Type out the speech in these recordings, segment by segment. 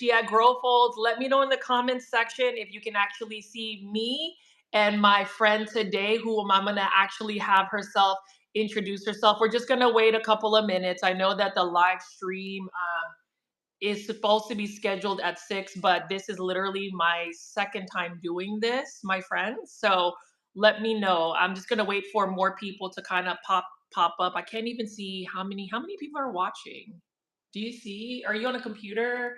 at Grow Folds. Let me know in the comments section if you can actually see me and my friend today, who I'm gonna actually have herself introduce herself. We're just gonna wait a couple of minutes. I know that the live stream is supposed to be scheduled at 6, but this is literally my second time doing this, my friends. So let me know. I'm just gonna wait for more people to kind of pop up. I can't even see how many people are watching. Do you see? Are you on a computer?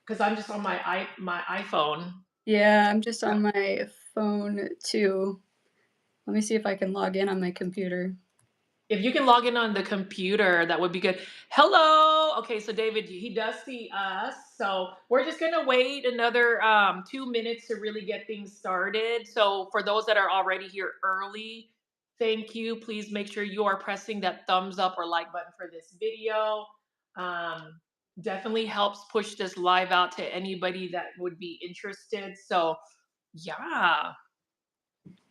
Because I'm just on my iPhone. Yeah, I'm just on my phone too. Let me see if I can log in on my computer. If you can log in on the computer, that would be good. Hello. Okay, so David, he does see us. So we're just gonna wait another 2 minutes to really get things started. So for those that are already here early, thank you. Please make sure you are pressing that thumbs up or like button for this video. Um, Definitely helps push this live out to anybody that would be interested. So yeah.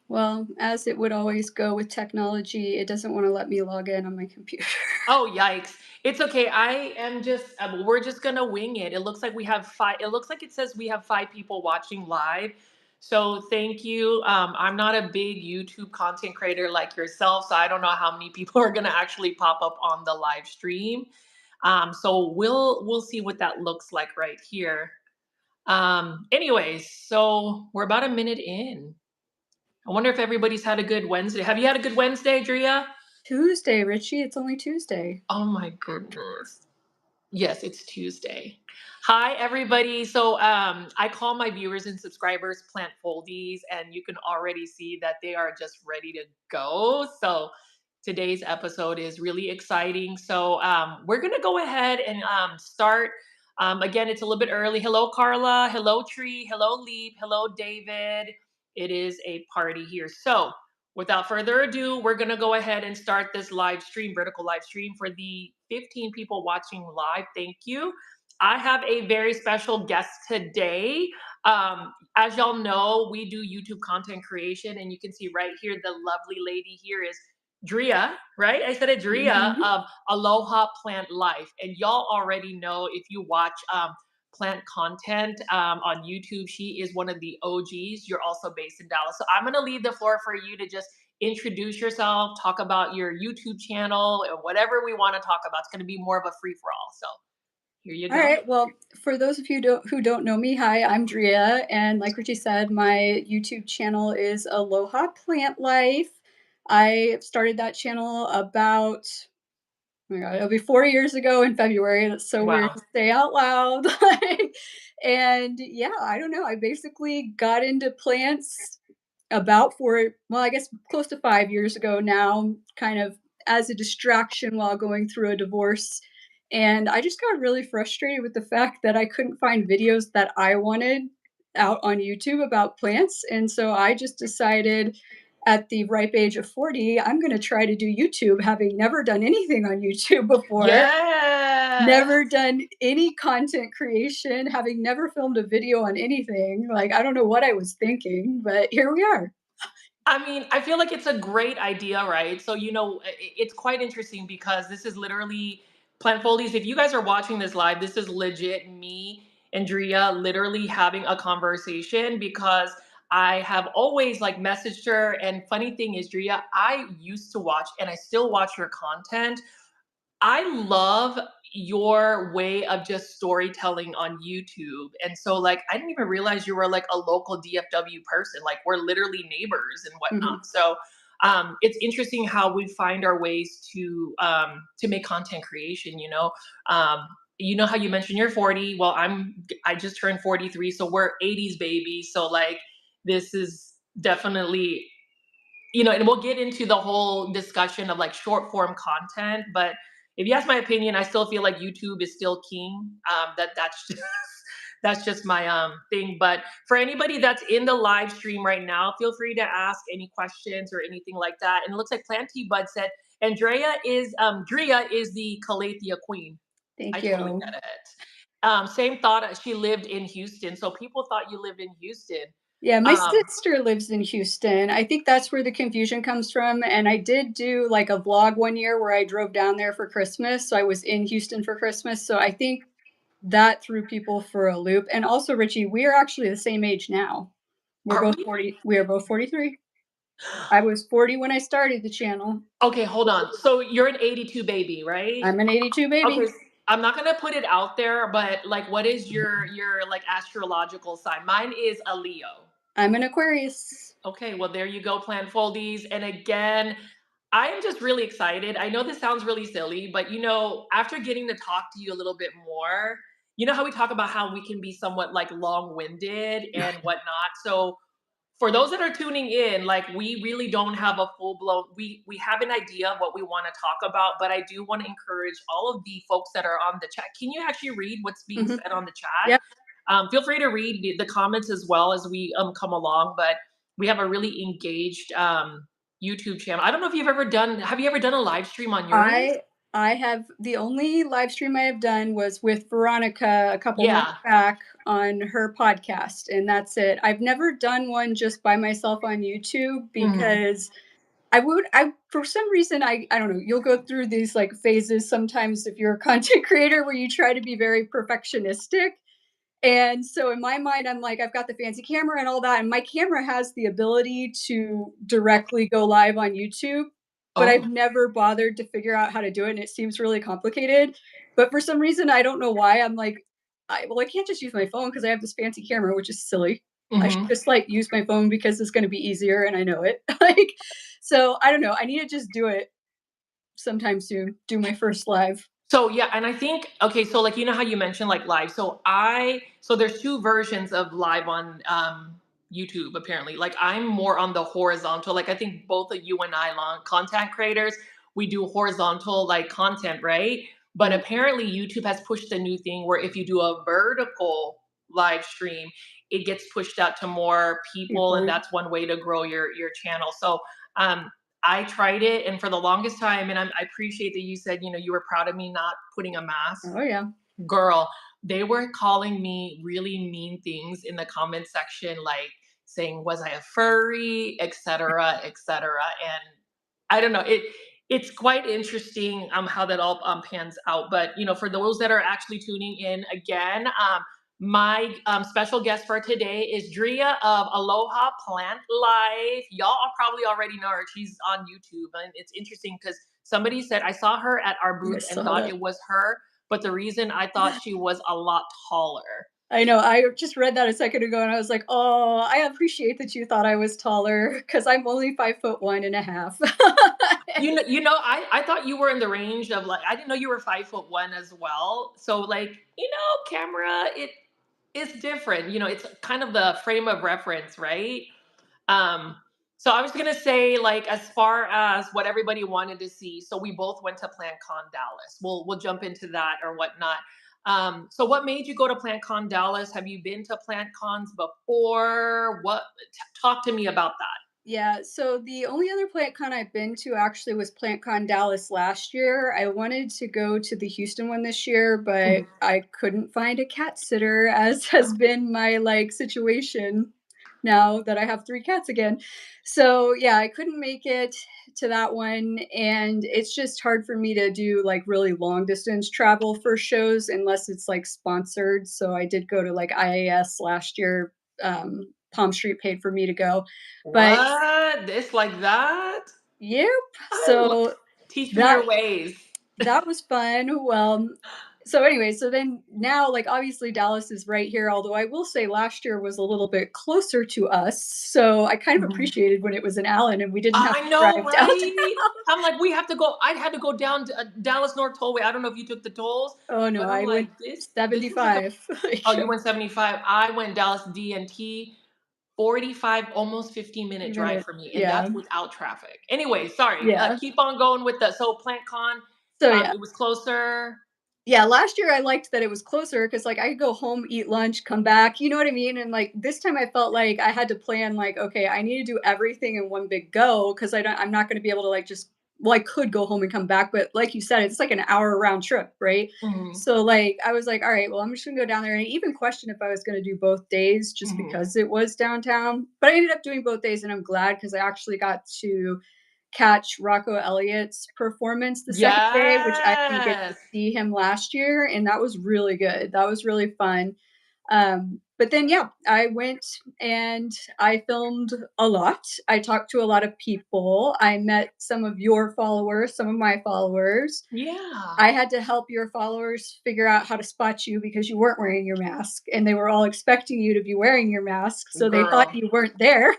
Well, as it would always go with technology, it doesn't want to let me log in on my computer. Oh, yikes. It's okay. We're just gonna wing it. It looks like we have five. It looks like it says we have 5 people watching live. So thank you. I'm not a big YouTube content creator like yourself, so I don't know how many people are gonna actually pop up on the live stream. So we'll see what that looks like right here. Anyways, so we're about a minute in. I wonder if everybody's had a good Wednesday. Have you had a good Wednesday, Drea? Tuesday, Richie, it's only Tuesday. Oh my goodness. Yes, it's Tuesday. Hi, everybody. So I call my viewers and subscribers plant foldies, and you can already see that they are just ready to go. So today's episode is really exciting. So we're going to go ahead and start. Again, it's a little bit early. Hello, Carla. Hello, Tree. Hello, Leap. Hello, David. It is a party here. So without further ado, we're going to go ahead and start this live stream, vertical live stream for the 15 people watching live. Thank you. I have a very special guest today. As y'all know, we do YouTube content creation, and you can see right here, the lovely lady here is Drea, right? I said it, Drea Mhm. of Aloha Plant Life. And y'all already know, if you watch plant content on YouTube, she is one of the OGs. You're also based in Dallas. So I'm going to leave the floor for you to just introduce yourself, talk about your YouTube channel, and whatever we want to talk about. It's going to be more of a free for all. So here you All go. right. Well, for those of you who don't know me, hi, I'm Drea, and like Richie said, my YouTube channel is Aloha Plant Life. I started that channel about, oh my God, it'll be 4 years ago in February. That's so weird Wow. to say out loud. Like, and yeah, I don't know. I basically got into plants about well, I guess close to 5 years ago now, kind of as a distraction while going through a divorce. And I just got really frustrated with the fact that I couldn't find videos that I wanted out on YouTube about plants. And so I just decided at the ripe age of 40, I'm going to try to do YouTube, having never done anything on YouTube before, Yes. never done any content creation, having never filmed a video on anything. Like, I don't know what I was thinking, but here we are. I mean, I feel like it's a great idea, right? So, it's quite interesting because this is literally Plant Foldies. If you guys are watching this live, this is legit me and Drea literally having a conversation, because I have always like messaged her. And funny thing is, Drea, I used to watch and I still watch your content. I love your way of just storytelling on YouTube. And so, like, I didn't even realize you were like a local DFW person. Like, we're literally neighbors and Mhm. whatnot. So it's interesting how we find our ways to make content creation, you know how you mentioned you're 40. Well, I just turned 43, so we're 80s babies. So like, this is definitely, and we'll get into the whole discussion of like short form content. But if you ask my opinion, I still feel like YouTube is still king. That's just, that's just my thing. But for anybody that's in the live stream right now, feel free to ask any questions or anything like that. And it looks like Planty Bud said, and Drea is the Calathea queen. I Thank totally you. get it. Same thought. She lived in Houston, so people thought you lived in Houston. Yeah, my Um, sister lives in Houston. I think that's where the confusion comes from, and I did do, like, a vlog one year where I drove down there for Christmas, so I was in Houston for Christmas, so I think that threw people for a loop. And also, Richie, we are actually the same age now. We're Are both we? 40. We are both 43. I was 40 when I started the channel. Okay, hold on. So you're an 82 baby, right? I'm an 82 Okay, baby. I'm not gonna put it out there, but like, what is your like astrological sign? Mine is a Leo. I'm an Aquarius. Okay, well there you go, plant foldies. And again, I am just really excited. I know this sounds really silly, but after getting to talk to you a little bit more, you know how we talk about how we can be somewhat like long-winded and whatnot. So for those that are tuning in, like we really don't have a full blown. We have an idea of what we want to talk about, but I do want to encourage all of the folks that are on the chat. Can you actually read what's being Mhm. said on the chat? Yep. Feel free to read the comments as well as we come along. But we have a really engaged YouTube channel. I don't know if you've ever done. Have you ever done a live stream on yours? I have the only live stream I have done was with Veronica a couple months Yeah. back on her podcast, and that's it. I've never done one just by myself on YouTube Hmm. because I for some reason I don't know, you'll go through these like phases sometimes if you're a content creator where you try to be very perfectionistic. And so in my mind, I'm like, I've got the fancy camera and all that, and my camera has the ability to directly go live on YouTube, but I've Oh. never bothered to figure out how to do it, and it seems really complicated. But for some reason, I don't know why, I'm like, I can't just use my phone because I have this fancy camera, which is silly. I should Hmm. just like use my phone because it's going to be easier, and I know it. Like, so I don't know. I need to just do it sometime soon. Do my first live. So yeah, and I think okay, so like how you mentioned like live. So there's two versions of live on YouTube apparently. Like I'm more on the horizontal. Like I think both of you and I long content creators, we do horizontal like content, right? But Mm, apparently YouTube has pushed a new thing where if you do a vertical live stream, it gets pushed out to more people, and people. that's one way to grow your channel. So um I tried it, and for the longest time, and I appreciate that you said, you were proud of me not putting a mask. Oh yeah. Girl, they were calling me really mean things in the comment section, like saying, "Was I a furry?" etc., etc. And I don't know. It's quite interesting how that all pans out. But for those that are actually tuning in again, my special guest for today is Drea of Aloha Plant Life. Y'all probably already know her. She's on YouTube, and it's interesting because somebody said I saw her at our I booth and saw thought that. it was her, but the reason I thought she was a lot taller. I know, I just read that a second ago and I was like, "Oh, I appreciate that you thought I was taller because 'cause I'm only 5'1" and a half." I thought you were in the range of like I didn't know you were 5'1" as well. So like camera it is different. It's kind of the frame of reference, right? Um, so I was gonna say, like, as far as what everybody wanted to see, so we both went to PlantCon Dallas. We'll jump into that or whatnot. So what made you go to PlantCon Dallas? Have you been to PlantCons before? Talk to me about that. Yeah, so the only other PlantCon I've been to actually was PlantCon Dallas last year. I wanted to go to the Houston one this year, but Mhm. I couldn't find a cat sitter, as has been my like situation now that I have 3 cats again. So, yeah, I couldn't make it to that one, and it's just hard for me to do like really long distance travel for shows unless it's like sponsored. So I did go to like IAS last year. Palm Street paid for me to go, but What? It's like that? yep. I lo- So Teach me that your ways. that was fun. Well, so anyway, so then now, like obviously Dallas is right here, although I will say last year was a little bit closer to us. So I kind of Mhm. appreciated when it was in Allen and we didn't have I to know, drive downtown. right? I'm like, we have to go. I had to go down to Dallas North Tollway. I don't know if you took the tolls, Oh no, but I'm I like, went this is like a. 75. Oh, you Yep. went 75. I went Dallas DNT, 45, almost 15-minute drive Minute. for me, and Yeah. that's without traffic. Anyway, sorry. Yeah. Keep on going with the so PlantCon. So yeah. It was closer. Yeah, last year I liked that it was closer because like I could go home, eat lunch, come back, you know what I mean? And like this time I felt like I had to plan like, okay, I need to do everything in one big go because I'm not going to be able to like just well, I could go home and come back, but like you said, it's like an hour round trip, right? Hmm. So like I was like, all right, well, I'm just gonna go down there. And I even questioned if I was gonna do both days just Hmm. because it was downtown. But I ended up doing both days and I'm glad because I actually got to catch Rocco Elliott's performance the second day, which I didn't get to Yes. see him last year, and that was really good. That was really fun. But then, yeah, I went and I filmed a lot. I talked to a lot of people. I met some of your followers, some of my followers. Yeah. I had to help your followers figure out how to spot you because you weren't wearing your mask, and they were all expecting you to be wearing your mask, so they thought Girl. you weren't there.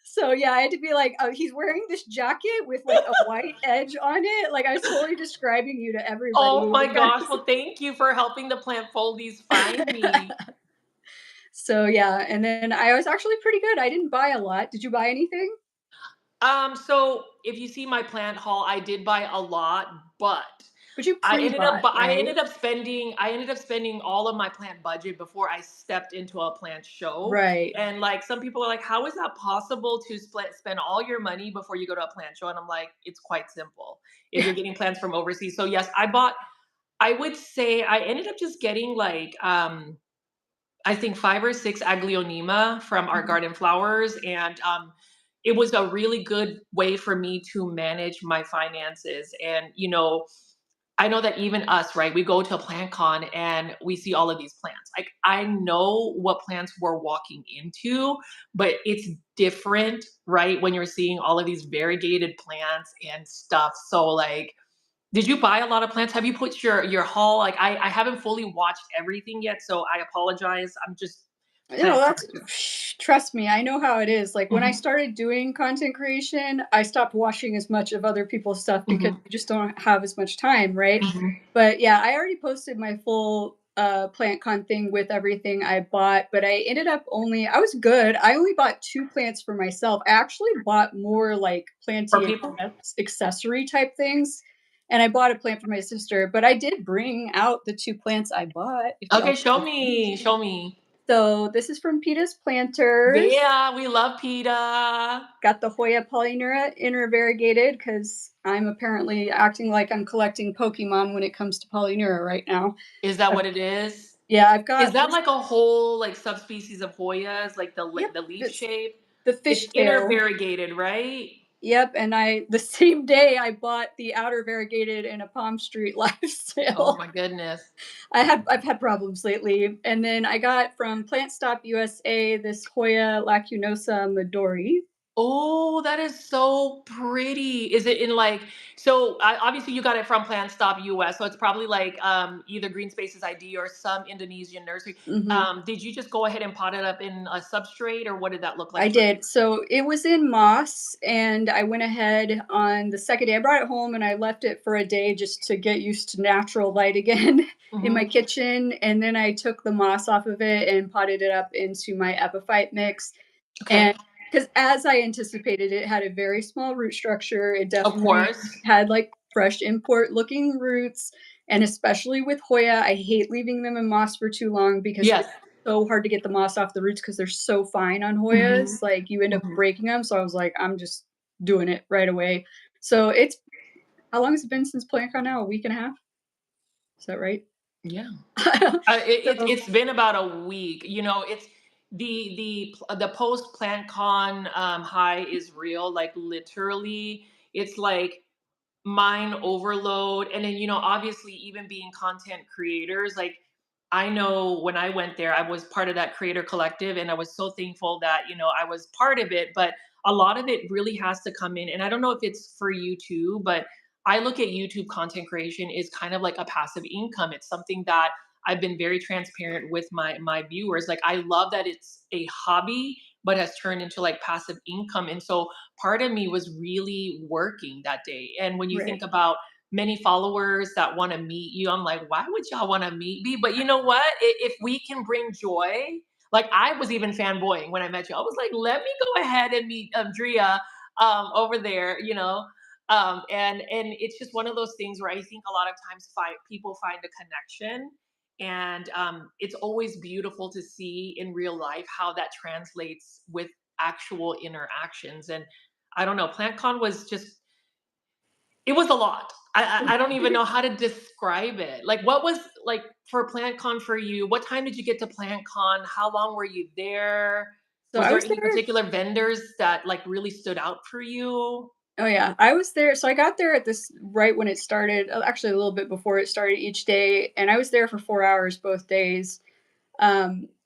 So, yeah, I had to be like, "Oh, he's wearing this jacket with, like, a white edge on it." Like, I was totally describing you to Oh everybody my gosh. because Well, thank you for helping the plant foldies find me. So, yeah, and then I was actually pretty good. I didn't buy a lot. Did you buy anything? So if you see my plant haul, I did buy a lot, but But you pre-bought, I right? ended up spending all of my plant budget before I stepped into a plant show. Right. And like some people are like, how is that possible to spend all your money before you go to a plant show? And I'm like, it's quite simple. If you're getting plants from overseas. So yes, I would say I ended up just getting like I think 5 or 6 aglaonema from our Mhm. garden flowers, and, it was a really good way for me to manage my finances, and, I know that even us, right, we go to a plant con and we see all of these plants. Like, I know what plants we're walking into, but it's different, right, when you're seeing all of these variegated plants and stuff, so, like, did you buy a lot of plants? Have you put your haul? Like I haven't fully watched everything yet, so I apologize. I'm just No, plant that's curious. trust me, I know how it is. Like, when I Mhm, started doing content creation, I stopped watching as much of other people's stuff because mhm, you just don't have as much time, right? mhm. But, yeah, I already posted my full, PlantCon thing with everything I bought, but I ended up only I was good. I only bought 2 plants for myself. I actually bought more, like, For planty people? accessory type things, and I bought a plant for my sister, but I did bring out the 2 plants I bought, if Okay, y'all show wanna see. me, show me. So, this is from Peta's Planters. Yeah, we love PETA. Got the Hoya polyneura intervariegated because I'm apparently acting like I'm collecting Pokemon when it comes to polyneura right now. Is that I've what it is? Yeah, I've Is got that this. like a whole like subspecies of Hoyas, like Yep, the leaf this shape? the It's fishtail. intervariegated, right? Yep, and I the same day I bought the outer variegated in a Palm Street live Oh sale. my goodness. I've had problems lately, and then I got from Plant Stop USA this Hoya lacunosa Midori. Oh, that is so pretty. Is it in like so obviously you got it from Plant Stop US, so it's probably like either Green Spaces ID or some Indonesian nursery. Mhm. Did you just go ahead and pot it up in a substrate or what did that look I like for you? did. So it was in moss, and I went ahead on the second day. I brought it home and I left it for a day just to get used to natural light again in my Hmm. kitchen. And then I took the moss off of it and potted it up into my epiphyte mix. Okay. And because as I anticipated, it had a very small root structure. It Of definitely course. had like fresh import looking roots. And especially with Hoya, I hate leaving them in moss for too long because Yes. it's so hard to get the moss off the roots because they're so fine on Hmm. Hoyas. Like you end up Hmm. breaking them. So I was like, I'm just doing it right away. So it's how long has it been since PlantCon now? A week and a half? Is that right? Yeah. So It's been about a week. It's the post plant con high is real. Like literally, it's like mind overload. And then, obviously, even being content creators, like I know when I went there, I was part of that creator collective, and I was so thankful that I was part of it. But a lot of it really has to come in, and I don't know if it's for you too, but I look at YouTube content creation is kind of like a passive income. It's something that I've been very transparent with my viewers. Like I love that it's a hobby, but has turned into like passive income. And so part of me was really working that day. And when you think right. about many followers that want to meet you, I'm like, why would y'all want to meet me? But you know what? If we can bring joy, like I was even fanboying when I met you. I was like, let me go ahead and meet Drea over there, and it's just one of those things where I think a lot of times people find a connection, and it's always beautiful to see in real life how that translates with actual interactions. And I don't know, PlantCon was just it was a lot. I don't even know how to describe it. Like what was like for PlantCon for you? What time did you get to PlantCon? How long were you there? So Was I there was any there. particular vendors that like really stood out for you? Oh yeah, I was there. So I got there at this right when it started. Actually, a little bit before it started each day, and I was there for 4 hours both days.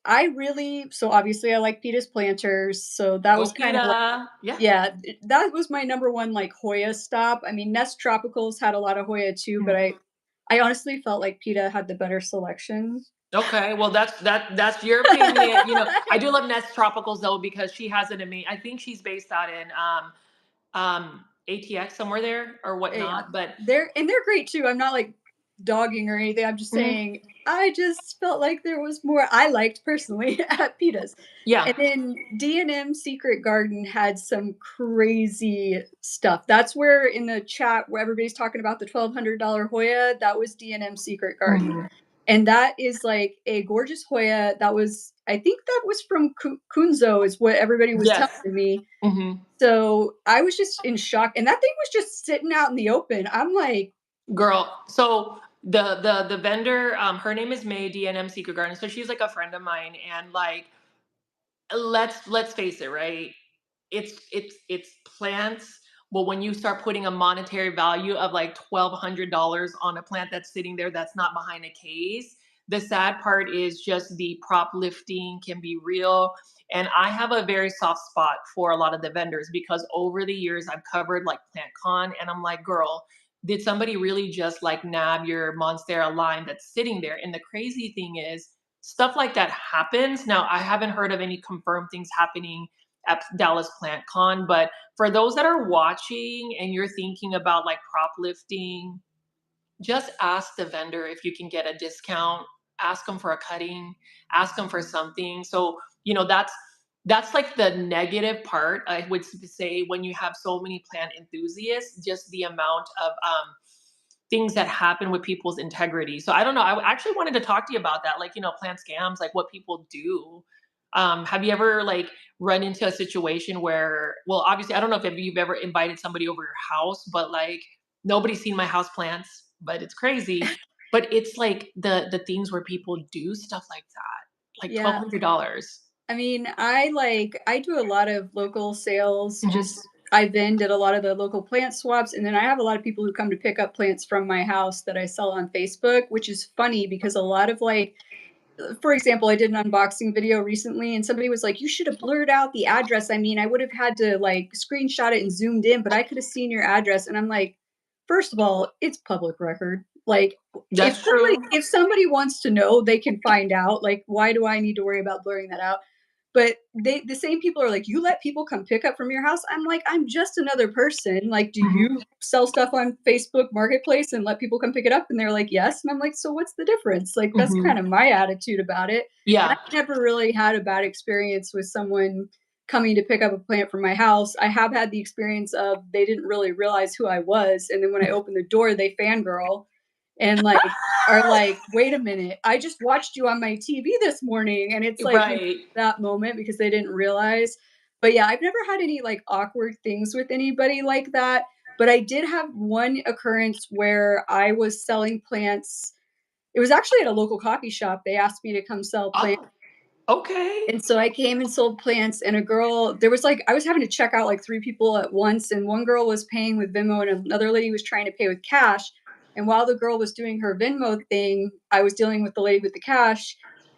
I really so obviously I like Peta's planters, so that Go was kind of like PETA. Yeah. yeah, that was my number one like Hoya stop. I mean, Nest Tropicals had a lot of Hoya too, but Mhm. I honestly felt like Peta had the better selection. Okay, well that's your opinion. I do love Nest Tropicals though because she has an amazing. I think she's based out in ATX somewhere there or Yeah, whatnot. But they're great too. I'm not like dogging or anything. I'm just mhm, saying I just felt like there was more I liked personally at Peta's. yeah, And then D&M Secret Garden had some crazy stuff. That's where in the chat where everybody's talking about the $1,200 Hoya, that was D&M Secret Garden. mhm, And that is like a gorgeous Hoya that was I think that was from Kunzo is what everybody was yes, telling me. hmm So, I was just in shock, and that thing was just sitting out in the open. I'm like, girl. So the vendor, her name is May DNM Secret Garden. So she's like a friend of mine, and like let's face it, right? It's plants. But when you start putting a monetary value of like $1,200 on a plant that's sitting there that's not behind a case, the sad part is just the prop lifting can be real. And I have a very soft spot for a lot of the vendors because over the years I've covered like PlantCon, and I'm like, girl, did somebody really just like nab your Monstera line that's sitting there? And the crazy thing is, stuff like that happens. Now, I haven't heard of any confirmed things happening at Dallas Plant Con, but for those that are watching and you're thinking about like prop lifting, just ask the vendor if you can get a discount. Ask them for a cutting. Ask them for something. So that's like the negative part. I would say when you have so many plant enthusiasts, just the amount of things that happen with people's integrity. So I don't know. I actually wanted to talk to you about that, like plant scams, like what people do. Have you ever like run into a situation where, well, obviously, I don't know if you've ever invited somebody over your house, but like nobody's seen my house plants, but it's crazy. But it's like the things where people do stuff like that, like twelve yeah. hundred dollars. I mean, I do a lot of local sales, Mm-hmm. just I vend at a lot of the local plant swaps, and then I have a lot of people who come to pick up plants from my house that I sell on Facebook, which is funny because a lot of like for example, I did an unboxing video recently and somebody was like, "You should have blurred out the address." I mean, I would have had to like screenshot it and zoomed in, but I could have seen your address. And I'm like, first of all, it's public record. Like That's true. if somebody wants to know, they can find out. Like, why do I need to worry about blurring that out? But the same people are like, "You let people come pick up from your house?" I'm like, "I'm just another person. Like, do Mhm. you sell stuff on Facebook Marketplace and let people come pick it up?" And they're like, "Yes." And I'm like, "So what's the difference?" Like, that's Mhm. kind of my attitude about it. And Yeah. I've never really had a bad experience with someone coming to pick up a plant from my house. I have had the experience of they didn't really realize who I was, and then when I opened the door, they fangirl and like are like, "Wait a minute, I just watched you on my TV this morning." And it's like, Right. that moment because they didn't realize. But yeah, I've never had any like awkward things with anybody like that. But I did have one occurrence where I was selling plants. It was actually at a local coffee shop. They asked me to come sell plants. Oh, okay. And so I came and sold plants, and a girl, there was like, I was having to check out like three people at once, and one girl was paying with Venmo, and another lady was trying to pay with cash. And while the girl was doing her Venmo thing, I was dealing with the lady with the cash.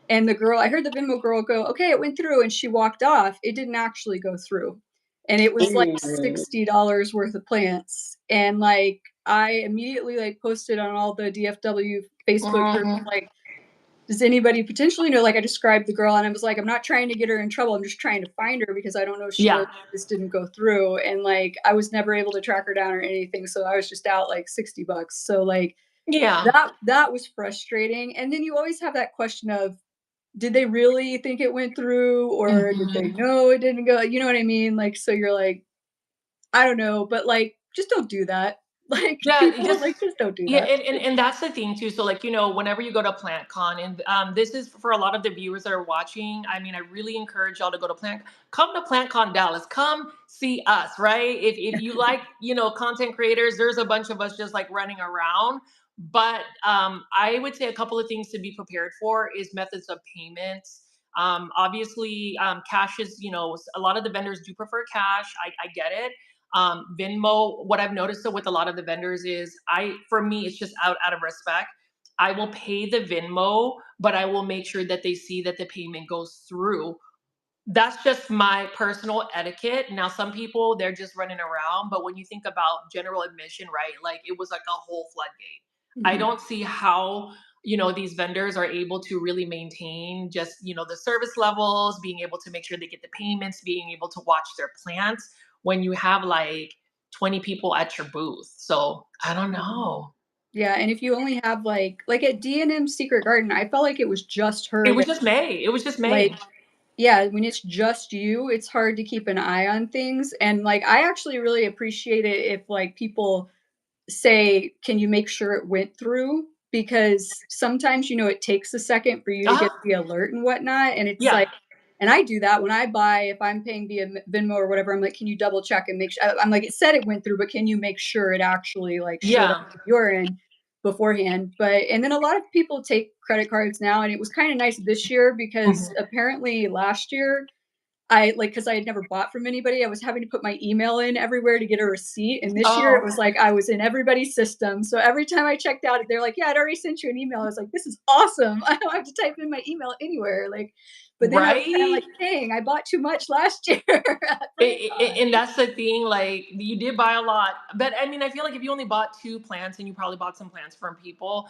And the girl, I heard the Venmo girl go, "Okay, it went through," and she walked off. It didn't actually go through. And it was like Ooh. $60 worth of plants. And like, I immediately like posted on all the DFW Facebook groups, Mhm. like, does anybody potentially know? Like, I described the girl and I was like, I'm not trying to get her in trouble. I'm just trying to find her because I don't know if she knows Yeah. this didn't go through. And like, I was never able to track her down or anything. So I was just out like $60. So like Yeah. that was frustrating. And then you always have that question of, did they really think it went through or did they Mhm. know it didn't go? You know what I mean? Like, so you're like, I don't know, but like, just don't do that. Like Yeah, you people just like, just don't do yeah, that. and that's the thing too. So like, whenever you go to PlantCon, and this is for a lot of the viewers that are watching. I mean, I really encourage y'all to go to come to PlantCon Dallas. Come see us, right? If you like, content creators, there's a bunch of us just like running around. But I would say a couple of things to be prepared for is methods of payments. Obviously, cash is, a lot of the vendors do prefer cash. I get it. Venmo, what I've noticed though with a lot of the vendors is for me, it's just out of respect. I will pay the Venmo, but I will make sure that they see that the payment goes through. That's just my personal etiquette. Now, some people, they're just running around, but when you think about general admission, right? Like it was like a whole floodgate. I Mhm. don't see how, these vendors are able to really maintain just, the service levels, being able to make sure they get the payments, being able to watch their plants when you have like 20 people at your booth. So I don't Mhm. know. Yeah, and if you only have, like at D&M Secret Garden, I felt like it was just It her was there, just May. It was just like May. yeah, when it's just you, it's hard to keep an eye on things, and, like, I actually really appreciate it if, like, people say, "Can you make sure it went through?" Because sometimes, it takes a second for you to get Uh-huh. the alert and whatnot, and it's Yeah. like and I do that when I buy if I'm paying via Venmo or whatever, I'm like, "Can you double check and make sure?" I'm like, "It said it went through, but can you make sure it actually, like, showed up Yeah. on your end beforehand?" But and then a lot of people take credit cards now, and it was kinda nice this year because Mhm. apparently last year I like, because I had never bought from anybody, I was having to put my email in everywhere to get a receipt, and this year it Oh, was like I was in everybody's system, so every time I checked out, they're like, "Yeah, I'd already sent you an email." I was like, "This is awesome. I don't have to type in my email anywhere," like but then I was kinda like, right? "Dang, I bought too much last year at PlantCon." And that's the thing, like you did buy a lot, but I mean, I feel like if you only bought two plants and you probably bought some plants from people,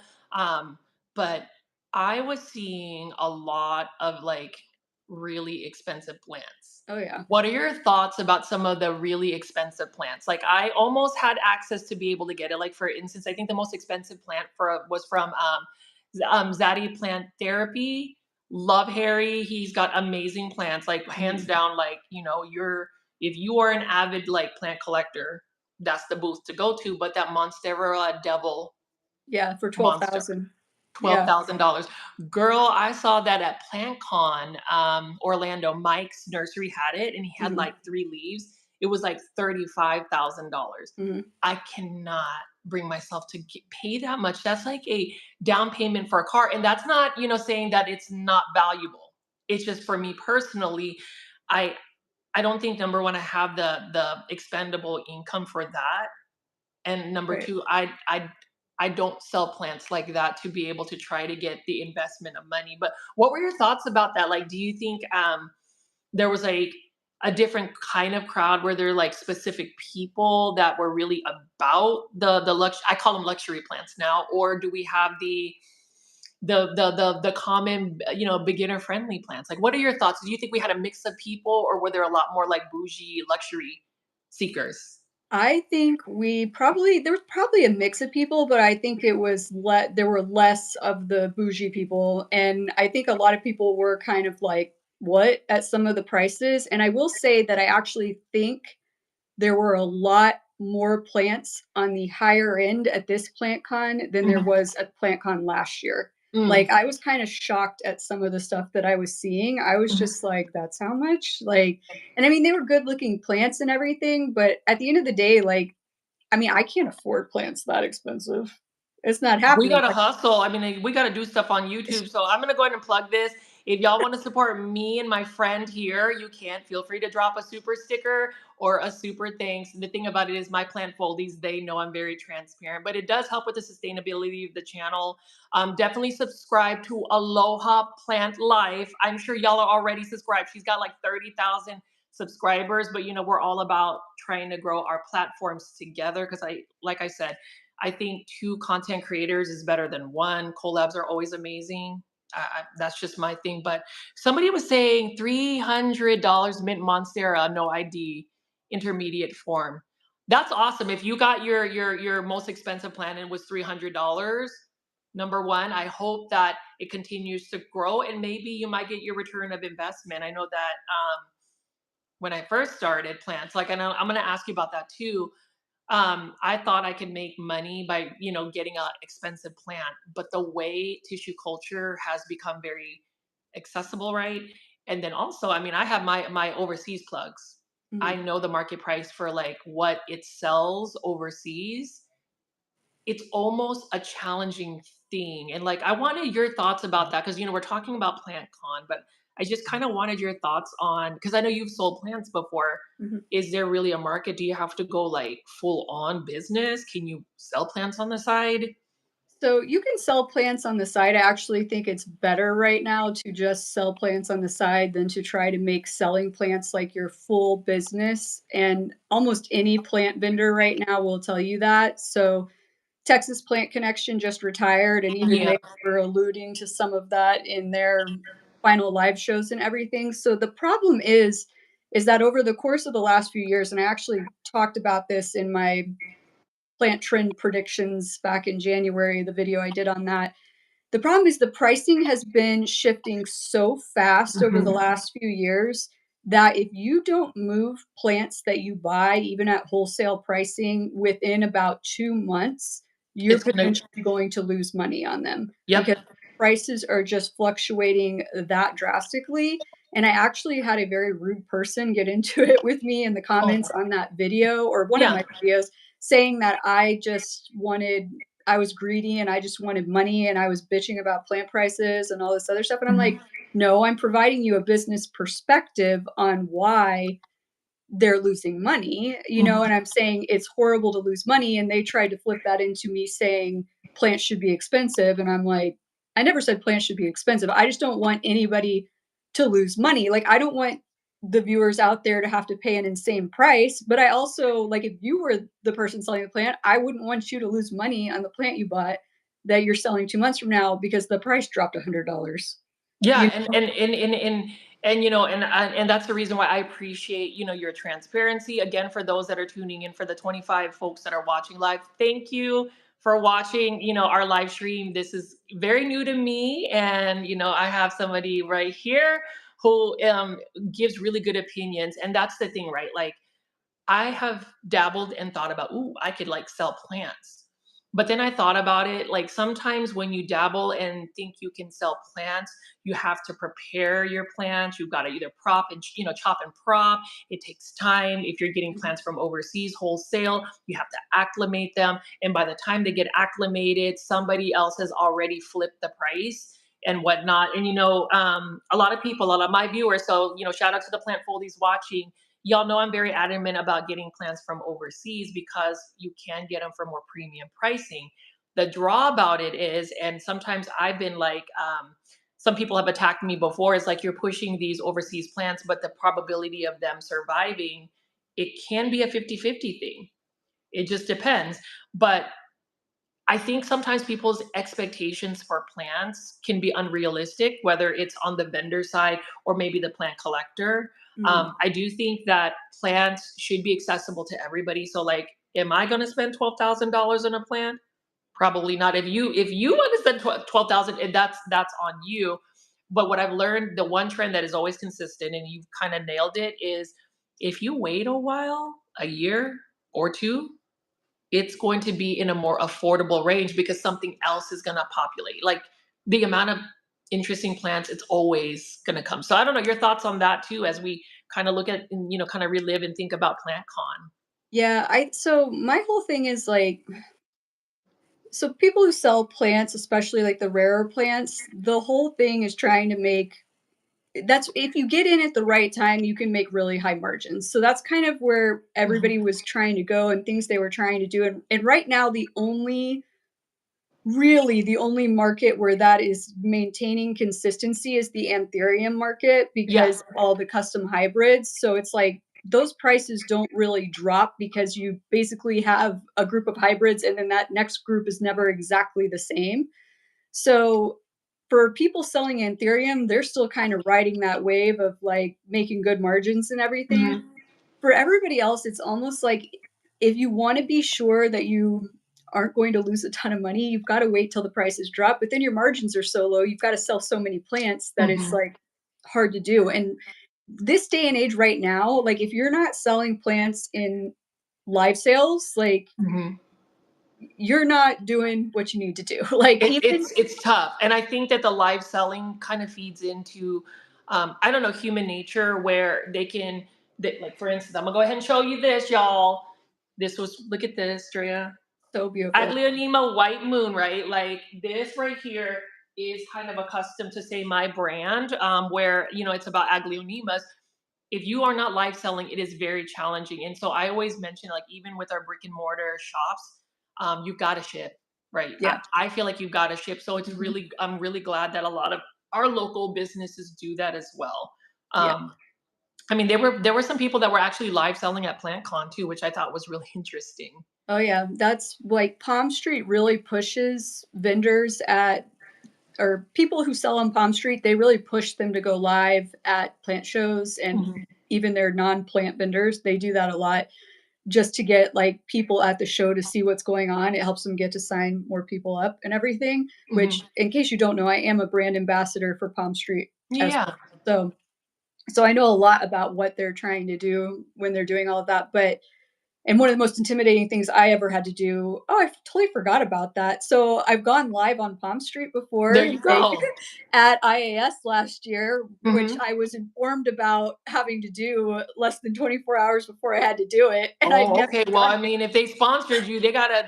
but I was seeing a lot of like really expensive plants. Oh, yeah. What are your thoughts about some of the really expensive plants? Like I almost had access to be able to get it. Like for instance, I think the most expensive plant was from Zaddy Plant Therapy. Love Harry. He's got amazing plants, like hands Mhm. down. Like you're if you are an avid like plant collector, that's the booth to go to. But that Monstera Devil Yeah, for monster, 12,000. Yeah. $12,000. Girl, I saw that at PlantCon, Orlando. Mike's nursery had it, and he had Mhm. like three leaves. It was like $35,000. Mhm. I cannot bring myself to pay that much. That's like a down payment for a car, and that's not saying that it's not valuable. It's just for me personally, I I don't think number one I have the expendable income for that, and number Right. two, I don't sell plants like that to be able to try to get the investment of money. But what were your thoughts about that? Like, do you think there was like a different kind of crowd where there are like specific people that were really about the I call them luxury plants now, or do we have the common beginner friendly plants? Like, what are your thoughts? Do you think we had a mix of people, or were there a lot more like bougie luxury seekers? I think there was probably a mix of people, but I think it was there were less of the bougie people, and I think a lot of people were kind of like, "What?" at some of the prices, and I will say that I actually think there were a lot more plants on the higher end at this plant con than there Mhm. was at plant con last year. Mm. Like, I was kinda shocked at some of the stuff that I was seeing. I was Mhm. just like, "That's how much?" Like and I mean, they were good-looking plants and everything, but at the end of the day, like, I mean, I can't afford plants that expensive. It's not We happening. gotta Like, hustle. I mean, we gotta do stuff on it's YouTube. So I'm gonna go ahead and plug this. If y'all want to support me and my friend here, you can feel free to drop a super sticker or a super thanks. The thing about it is my plant foldies, they know I'm very transparent, but it does help with the sustainability of the channel. Definitely subscribe to Aloha Plant Life. I'm sure y'all are already subscribed. She's got like 30,000 subscribers, but we're all about trying to grow our platforms together because like I said, I think two content creators is better than one. Collabs are always amazing. That's just my thing. But somebody was saying $300 mint Monstera, no ID, intermediate form. That's awesome. If you got your most expensive plan and it was $300, number one, I hope that it continues to grow and maybe you might get your return of investment. I know that when I first started plants, like I know I'm going to ask you about that too. I thought I could make money by, getting a expensive plant, but the way tissue culture has become very accessible, right? And then also, I mean, I have my overseas plugs. I mhm, know the market price for like what it sells overseas. It's almost a challenging thing. And like I wanted your thoughts about that because we're talking about plant con, but I just kind of wanted your thoughts on, because I know you've sold plants before. Mhm. Is there really a market? Do you have to go like full on business? Can you sell plants on the side? So you can sell plants on the side. I actually think it's better right now to just sell plants on the side than to try to make selling plants like your full business. And almost any plant vendor right now will tell you that. So Texas Plant Connection just retired, and even Yeah. they were alluding to some of that in their final live shows and everything. So the problem is that over the course of the last few years, and I actually talked about this in my plant trend predictions back in January, the video I did on that. The problem is the pricing has been shifting so fast over the Mhm. last few years that if you don't move plants that you buy, even at wholesale pricing, within about 2 months, you're It's gonna. potentially going to lose money on them Yep. because prices are just fluctuating that drastically. And I actually had a very rude person get into it with me in the Oh, comments on that video, or one of yeah. my videos, saying that I was greedy and I just wanted money and I was bitching about plant prices and all this other stuff. And I'm like, Mhm. no, I'm providing you a business perspective on why they're losing money, and Mhm. I'm saying it's horrible to lose money. And they tried to flip that into me saying plants should be expensive. And I'm like, I never said plants should be expensive. I just don't want anybody to lose money. Like, I don't want the viewers out there to have to pay an insane price. But I also, like, if you were the person selling the plant, I wouldn't want you to lose money on the plant you bought that you're selling 2 months from now because the price dropped $100. Yeah, You and and that's the reason why I appreciate, your transparency. Again, for those that are tuning in, for the 25 folks that are watching live, thank you for watching, our live stream. This is very new to me, and I have somebody right here who gives really good opinions, and that's the thing, right? Like, I have dabbled and thought about, ooh, I could like sell plants. But then I thought about it, like sometimes when you dabble and think you can sell plants, you have to prepare your plants. You've got to either prop and chop and prop. It takes time. If you're getting plants from overseas wholesale, you have to acclimate them. And by the time they get acclimated, somebody else has already flipped the price and whatnot. And a lot of people, a lot of my viewers. So shout out to the plant foldies watching. Y'all know I'm very adamant about getting plants from overseas because you can get them for more premium pricing. The draw about it is, and sometimes I've been like, some people have attacked me before, is like you're pushing these overseas plants, but the probability of them surviving, it can be a 50-50 thing. It just depends. But I think sometimes people's expectations for plants can be unrealistic, whether it's on the vendor side or maybe the plant collector. Mhm. I do think that plants should be accessible to everybody. So, like, am I going to spend $12,000 on a plant? Probably not. If you want to spend 12,000, and that's on you. But what I've learned, the one trend that is always consistent, and you've kind of nailed it, is if you wait a while, a year or two, it's going to be in a more affordable range because something else is going to populate. Like the amount of interesting plants, it's always going to come. So I don't know your thoughts on that too, as we kind of look at and kind of relive and think about PlantCon. Yeah, I so my whole thing is like, so people who sell plants, especially like the rarer plants, the whole thing is trying to make that's if you get in at the right time, you can make really high margins. So that's kind of where Mhm. everybody was trying to go and things they were trying to do. And right now, the only market where that is maintaining consistency is the Anthurium market Yeah. because of all the custom hybrids. So it's like those prices don't really drop because you basically have a group of hybrids and then that next group is never exactly the same. So for people selling Anthurium, they're still kind of riding that wave of like making good margins and everything. Mhm. For everybody else, it's almost like if you want to be sure that you aren't going to lose a ton of money, you've got to wait till the prices drop. But then your margins are so low, you've got to sell so many plants that it's Mhm. like hard to do. And this day and age right now, like if you're not selling plants in live sales, like Mhm. you're not doing what you need to do. Like It's even it's it's tough, and I think that the live selling kind of feeds into, I don't know, human nature, where like for instance, I'm gonna go ahead and show you this, y'all. Look at this, Drea. so beautiful. Aglionema white moon, right? Like this right here. is kind of accustomed to say my brand, where it's about aglaonemas. If you are not live selling, it is very challenging. And so I always mention, like, even with our brick and mortar shops, you've got to ship, right? Yeah. I feel like you've got to ship. So Mhm. I'm really glad that a lot of our local businesses do that as well. Yeah. Um, I mean, there were some people that were actually live selling at PlantCon too, which I thought was really interesting. Oh, yeah. That's like Palm Street really pushes vendors at or people who sell on Palm Street, they really push them to go live at plant shows and Mhm, even their non-plant vendors, they do that a lot just to get, like, people at the show to see what's going on. It helps them get to sign more people up and everything, mhm. which, in case you don't know, I am a brand ambassador for Palm Street as Yeah. well. So I know a lot about what they're trying to do when they're doing all of that, but and one of the most intimidating things I ever had to do oh, I totally forgot about that. So I've gone live on Palm Street There before, you like, go. at IAS last year, which Mhm. I was informed about having to do less than 24 hours before I had to do it, and I'd Oh, never okay. Well, done I it. mean, if they sponsored you, they gotta,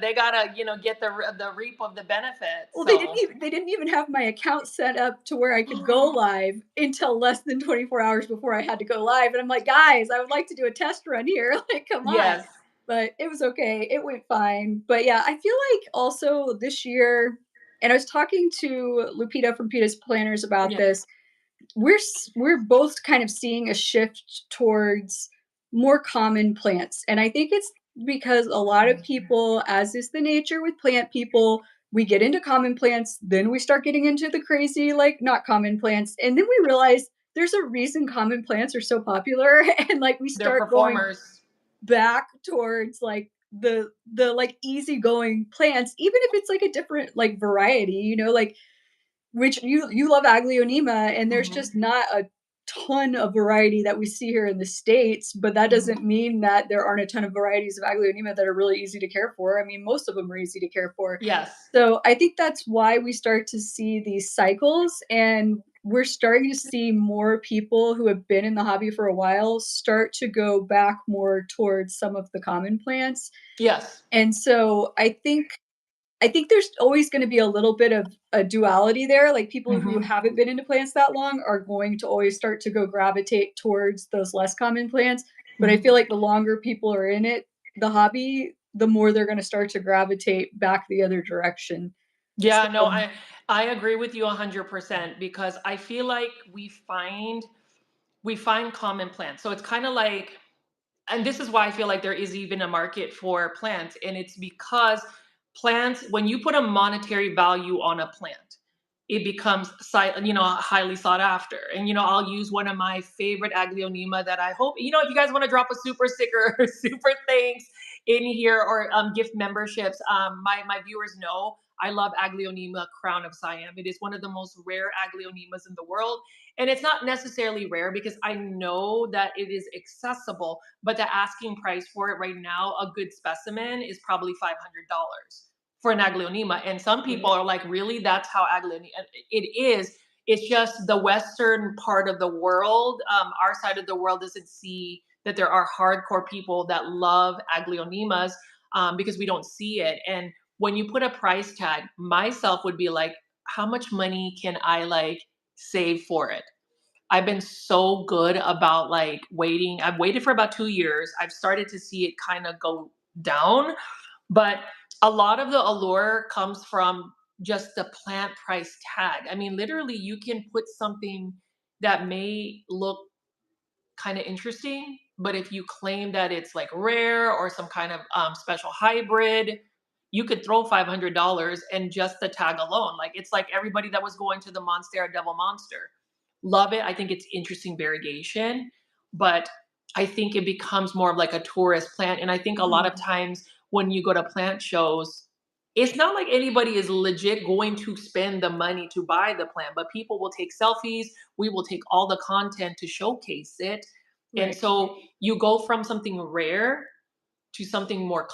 get the reap of the benefits. Well, So they didn't even have my account set up to where I could go live until less than 24 hours before I had to go live, and I'm like, "Guys, I would like to do a test run here, like, come on." yes. But it was okay, it went fine. But, yeah, I feel like also this year and I was talking to Lupita from Pita's Planners about Yeah. this, we're both kind of seeing a shift towards more common plants, and I think it's because a lot of people, as is the nature with plant people, we get into common plants, then we start getting into the crazy, like, not common plants, and then we realize there's a reason common plants are so popular, and, like, we They're start going performers. back towards, like, like, easygoing plants, even if it's, like, a different, like, variety, like, which you love Aglaonema, and there's Mhm, just not a ton of variety that we see here in the States, but that doesn't mhm. mean that there aren't a ton of varieties of Aglaonema that are really easy to care for. I mean, most of them are easy to care for. Yes. So, I think that's why we start to see these cycles, and we're starting to see more people who have been in the hobby for a while start to go back more towards some of the common plants, Yes. and so I think there's always gonna be a little bit of a duality there, like, people who Mhm, haven't been into plants that long are going to always start to go gravitate towards those less common plants, but I mhm. feel like the longer people are in it, the hobby, the more they're gonna start to gravitate back the other direction. Yeah, no, So I agree with you 100% because I feel like we find common plants. So it's kind of like, and this is why I feel like there is even a market for plants, and it's because plants, when you put a monetary value on a plant, it becomes highly sought after. And I'll use one of my favorite aglaonema that I hope, if you guys want to drop a super sticker or super thanks in here, or gift memberships, my viewers know I love aglaonema crown of Siam. It is one of the most rare aglaonemas in the world, and it's not necessarily rare because I know that it is accessible, but the asking price for it right now, a good specimen, is probably $500 for an aglaonema. And some people right. are like, really? That's how aglaonema it is. It's just the Western part of the world. Our side of the world doesn't see that there are hardcore people that love aglaonemas, because we don't see it. And when you put a price tag, myself would be like, how much money can I like save for it? I've been so good about like waiting. I've waited for about 2 years. I've started to see it kind of go down, but a lot of the allure comes from just the plant price tag. I mean, literally, you can put something that may look kind of interesting, but if you claim that it's like rare or some kind of special hybrid, you could throw $500 and just the tag alone. Like, it's like everybody that was going to the Monstera Devil Monster. Love it. I think it's interesting variegation, but I think it becomes more of like a tourist plant. And I think a lot of Mhm. times when you go to plant shows, it's not like anybody is legit going to spend the money to buy the plant, but people will take selfies. We will take all the content to showcase it. And Right. so you go from something rare to something more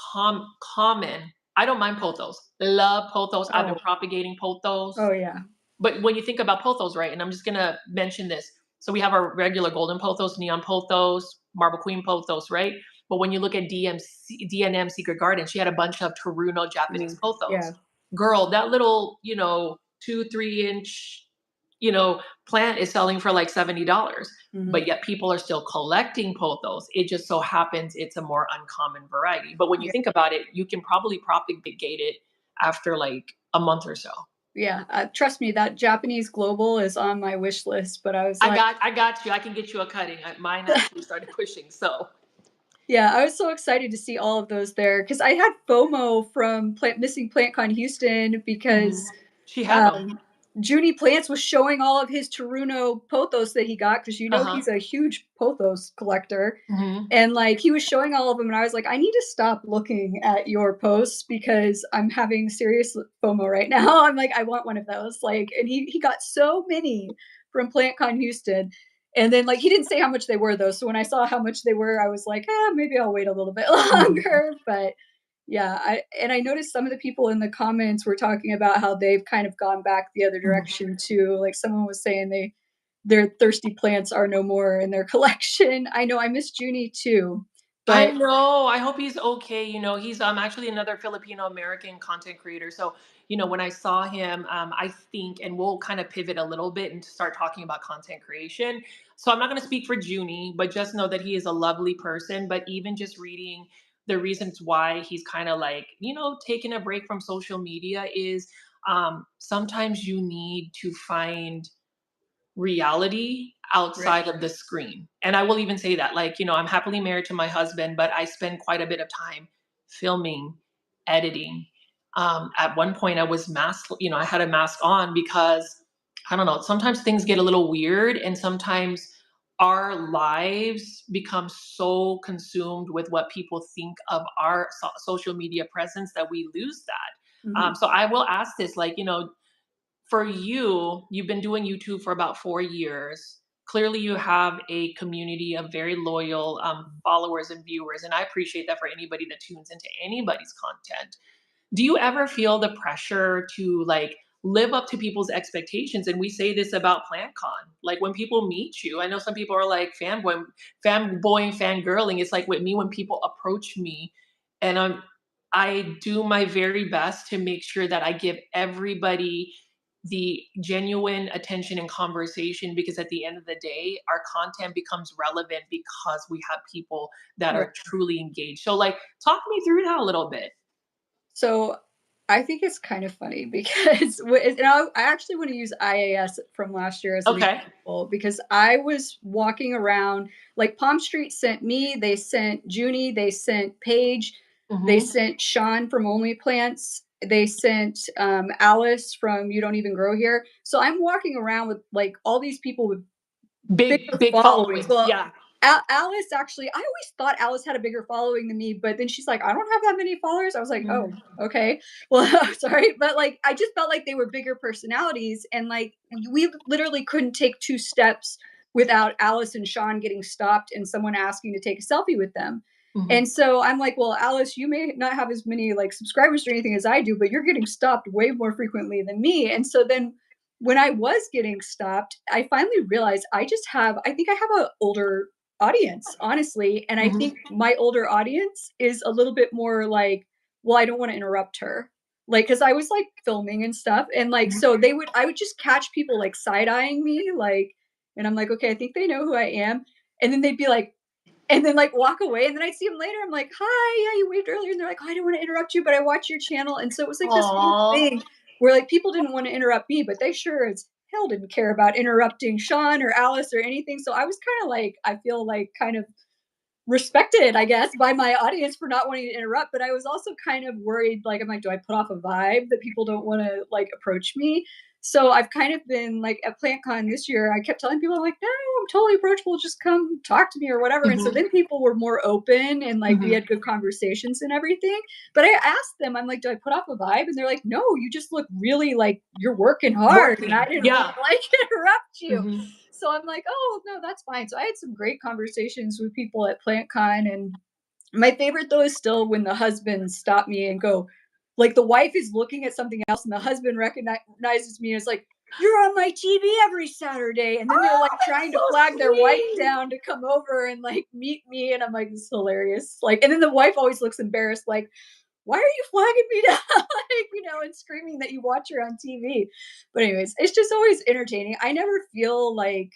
common. I don't mind pothos. Love pothos. I've been Oh. propagating pothos. Oh, yeah. But when you think about pothos, right? And I'm just gonna mention this. So we have our regular golden pothos, neon pothos, marble queen pothos, right? But when you look at DNM Secret Garden, she had a bunch of Taruno Japanese Ooh, pothos. yeah. Girl, that little, 2, 3 inch, you know, plant is selling for like $70, Mhm. but yet people are still collecting pothos. It just so happens it's a more uncommon variety. But when you Yeah. think about it, you can probably propagate it after like a month or so. Yeah, trust me, that Japanese global is on my wish list, but I was like I got you. I can get you a cutting. Mine actually started pushing. So yeah, I was so excited to see all of those there because I had FOMO from missing PlantCon Houston mhm. because She had them. um, Junie Plants was showing all of his Taruno pothos that he got because Uh huh. he's a huge pothos collector. Hmm. And like he was showing all of them, and I was like, I need to stop looking at your posts because I'm having serious FOMO right now. I'm like, I want one of those. Like, and he got so many from PlantCon Houston. And then like he didn't say how much they were though. So when I saw how much they were, I was like, maybe I'll wait a little bit Hmm. longer. But yeah, I noticed some of the people in the comments were talking about how they've kind of gone back the other Hmm. direction too. Like someone was saying their thirsty plants are no more in their collection. I know I miss Junie too, I but know. I hope he's okay. He's actually another Filipino American content creator. So, when I saw him, I think, and we'll kind of pivot a little bit and start talking about content creation. So I'm not going to speak for Junie, but just know that he is a lovely person. But even just reading the reasons why he's kind of like, taking a break from social media is sometimes you need to find reality right. outside of the screen. And I will even say that, like, I'm happily married to my husband, but I spend quite a bit of time filming, editing. At one point, I was masked, I had a mask on because I don't know, sometimes things get a little weird, and sometimes our lives become so consumed with what people think of our social media presence that we lose that. Mhm. So I will ask this, like, for you, you've been doing YouTube for about 4 years. Clearly, you have a community of very loyal followers and viewers, and I appreciate that for anybody that tunes into anybody's content. Do you ever feel the pressure to like live up to people's expectations? And we say this about PlantCon. Like when people meet you, I know some people are like fanboying, fangirling. It's like with me when people approach me, and I do my very best to make sure that I give everybody the genuine attention and conversation, because at the end of the day our content becomes relevant because we have people that Right. are truly engaged. So like talk me through that a little bit. So I think it's kind of funny because I actually want to use IAS from last year as an Okay. example because I was walking around like Palm Street sent me, they sent Junie, they sent Paige, they Mhm. sent Sean from Only Plants, they sent Alice from You Don't Even Grow Here. So I'm walking around with like all these people with bigger Big followings. followings, Well, yeah. Alice actually, I always thought Alice had a bigger following than me, but then she's like, I don't have that many followers. I was like, oh, Mhm. okay. Well, sorry. But like, I just felt like they were bigger personalities. And like, we literally couldn't take two steps without Alice and Sean getting stopped and someone asking to take a selfie with them. Mhm. And so I'm like, well, Alice, you may not have as many like subscribers or anything as I do, but you're getting stopped way more frequently than me. And so then when I was getting stopped, I finally realized I think I have an older audience, honestly. And I Mhm. think my older audience is a little bit more like, well, I don't want to interrupt her. Like, cause I was like filming and stuff. And like, Mhm. so I would just catch people like side eyeing me, like, and I'm like, okay, I think they know who I am. And then they'd be like, and then like walk away. And then I see them later. I'm like, hi, yeah, you waved earlier. And they're like, oh, I don't want to interrupt you, but I watch your channel. And so it was like this whole Aw. thing where like people didn't want to interrupt me, but they sure as hell didn't care about interrupting Sean or Alice or anything. So I was kind of like, I feel like kind of respected, I guess, by my audience for not wanting to interrupt. But I was also kind of worried, like, I'm like, do I put off a vibe that people don't want to like approach me? So I've kind of been like at PlantCon this year, I kept telling people, I'm like, no, I'm totally approachable. Just come talk to me or whatever. And so Mhm. then people were more open and like we Mhm. had good conversations and everything. But I asked them, I'm like, do I put off a vibe? And they're like, no, you just look really like you're working hard. And I Working. didn't want Yeah. to like interrupt you. Mhm. So I'm like, oh no, that's fine. So I had some great conversations with people at PlantCon, and my favorite though is still when the husband stopped me and go, like the wife is looking at something else, and the husband recognizes me and is like, "You're on my TV every Saturday," and then they're like Oh, trying that's to so flag their wife sweet. down to come over and like meet me, and I'm like, "This is hilarious!" Like, and then the wife always looks embarrassed, like, why are you flagging me down? Like, and screaming that you watch her on TV. But anyways, it's just always entertaining. I never feel like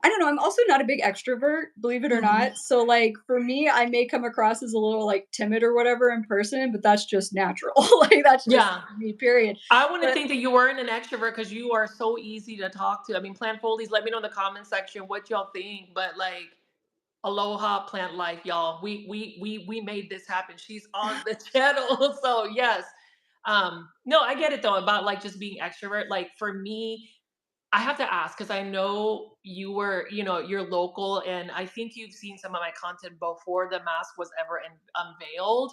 I don't know, I'm also not a big extrovert, believe it or Mhm. not. So, like, for me, I may come across as a little, like, timid or whatever in person, but that's just natural. Like, that's just Yeah. me, period. I wouldn't But think that you weren't an extrovert because you are so easy to talk to. I mean, plant foldies, let me know in the comment section what y'all think. But like, aloha plant life, y'all. We made this happen. She's on the channel. So yes. No, I get it though about like just being extrovert. Like for me, I have to ask because I know you were, you're local, and I think you've seen some of my content before the mask was ever unveiled.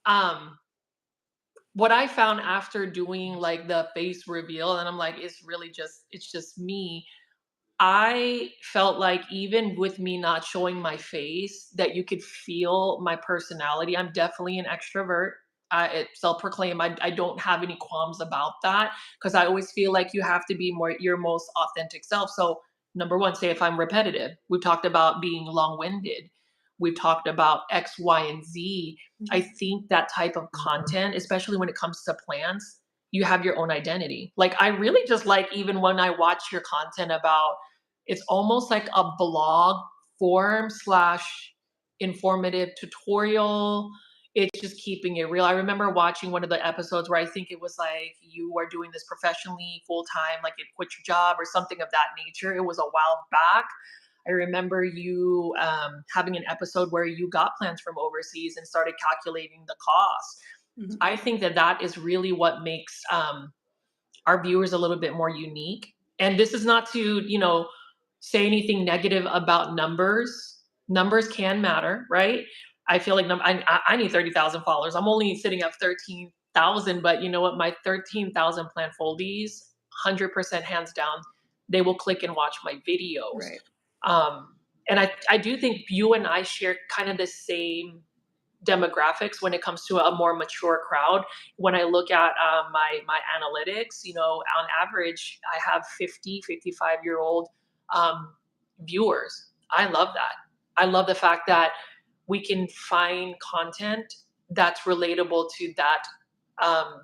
Um, what I found after doing like the face reveal, and I'm like, it's just me. I felt like even with me not showing my face, that you could feel my personality. I'm definitely an extrovert. Self-proclaimed. I don't have any qualms about that because I always feel like you have to be more your most authentic self. So number one, say if I'm repetitive. We've talked about being long-winded. We've talked about X, Y, and Z. I Mhm. think that type of content, especially when it comes to plants, you have your own identity. Like I really just like even when I watch your content about it's almost like a blog form slash informative tutorial. It's just keeping it real. I remember watching one of the episodes where I think it was like you are doing this professionally full time, like you quit your job or something of that nature. It was a while back. I remember you having an episode where you got plans from overseas and started calculating the cost. Mhm. I think that that is really what makes our viewers a little bit more unique. And this is not to, say anything negative about numbers. Numbers can matter, right? I feel like I need 30,000 followers. I'm only sitting at 13,000, but you know what? My 13,000 plant foldies, 100% hands down, they will click and watch my videos. Right. Um, and I do think you and I share kind of the same demographics when it comes to a more mature crowd. When I look at my analytics, on average, I have 50, 55-year old um, viewers. I love that. I love the fact that we can find content that's relatable to that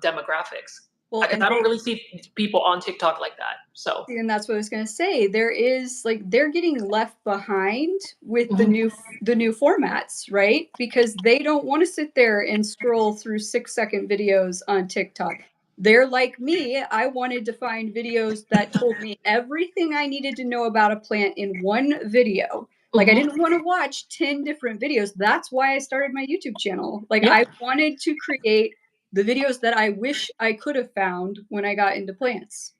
demographics. Well, Because and I don't really see people on TikTok like that. So, and that's what I was gonna say. There is like they're getting left behind with the mhm. new formats, right? Because they don't want to sit there and scroll through 6-second videos on TikTok. They're like me. I wanted to find videos that told me everything I needed to know about a plant in one video. Like I Mhm. didn't want to watch 10 different videos. That's why I started my YouTube channel. Like Yeah. I wanted to create the videos that I wish I could have found when I got into plants.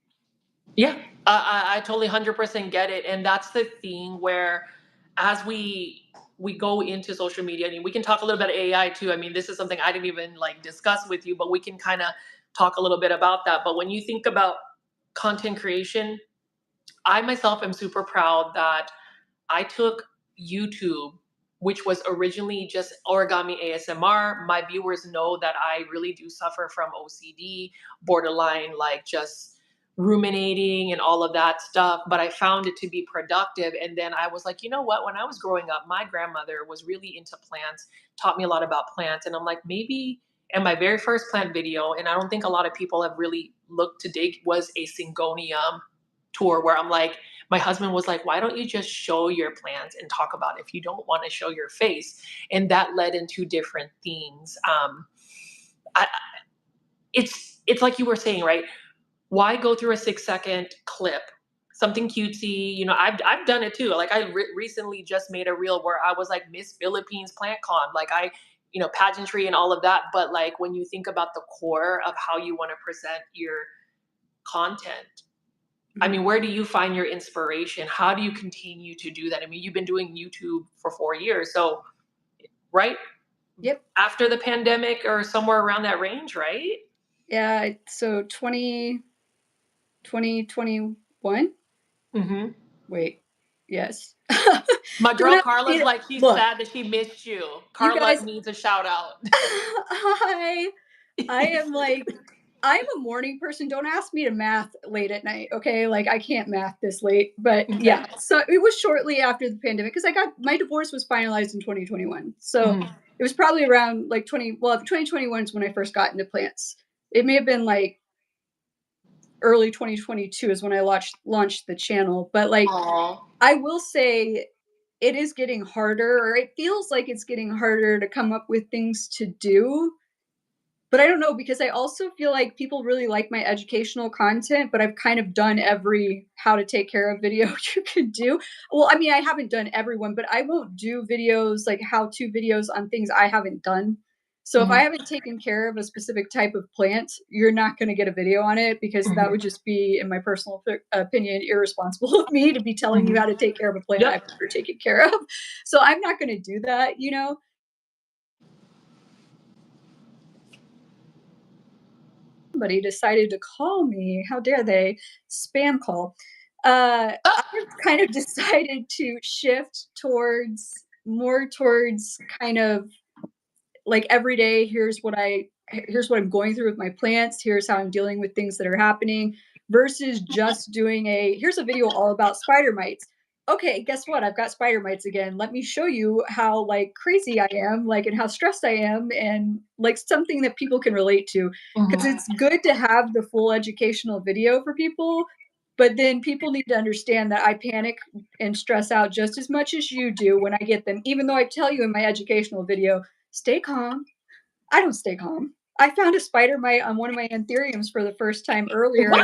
Yeah, I totally 100% get it, and that's the thing where, as we go into social media, and we can talk a little bit of AI too. I mean, this is something I didn't even like discuss with you, but we can kind of talk a little bit about that. But when you think about content creation, I myself am super proud that I took YouTube, which was originally just origami ASMR. My viewers know that I really do suffer from OCD, borderline, like just ruminating and all of that stuff. But I found it to be productive. And then I was like, you know what? When I was growing up, my grandmother was really into plants, taught me a lot about plants. And I'm like, maybe. And my very first plant video, and I don't think a lot of people have really looked to dig, was a Syngonium tour where I'm like, my husband was like, why don't you just show your plans and talk about it if you don't want to show your face? And that led into different things. I, it's like you were saying, right? Why go through a 6-second clip? Something cutesy, I've done it too. Like I recently just made a reel where I was like Miss Philippines Plant Con, like pageantry and all of that. But like when you think about the core of how you want to present your content, I Mhm. mean, where do you find your inspiration? How do you continue to do that? I mean, you've been doing YouTube for 4 years. So, right Yep. after the pandemic or somewhere around that range, right? Yeah, so 2021. Hmm. Wait, yes. My Don't girl ask me Carla's to like, she's look, sad that she missed you. you Carla guys, needs a shout out. I am like I'm a morning person. Don't ask me to math late at night, okay? Like I can't math this late. But Okay. yeah, so it was shortly after the pandemic because I got my divorce was finalized in 2021. So Mhm. It was probably around like 2021 is when I first got into plants. It may have been like early 2022 is when I launched the channel, but like Oh. I will say it is getting harder, or it feels like it's getting harder to come up with things to do. But I don't know, because I also feel like people really like my educational content, but I've kind of done every how to take care of video you could do. Well, I mean, I haven't done everyone, but I won't do videos like how-to videos on things I haven't done. So if I Mhm, haven't taken care of a specific type of plant, you're not going to get a video on it, because that would mhm, just be, in my personal opinion, irresponsible of me to be telling you mhm. how to take care of a plant I've Yep. never taken care of. So I'm not going to do that. Somebody decided to call me. How dare they? Spam call. I've kind of decided to shift towards more towards kind of like every day, here's what I'm going through with my plants, here's how I'm dealing with things that are happening, versus just doing a here's a video all about spider mites. Okay, guess what? I've got spider mites again. Let me show you how like crazy I am, like, and how stressed I am, and like something that people can relate to. Because Mhm. it's good to have the full educational video for people, but then people need to understand that I panic and stress out just as much as you do when I get them, even though I tell you in my educational video, stay calm. I don't stay calm. I found a spider mite on one of my anthuriums for the first time What? earlier,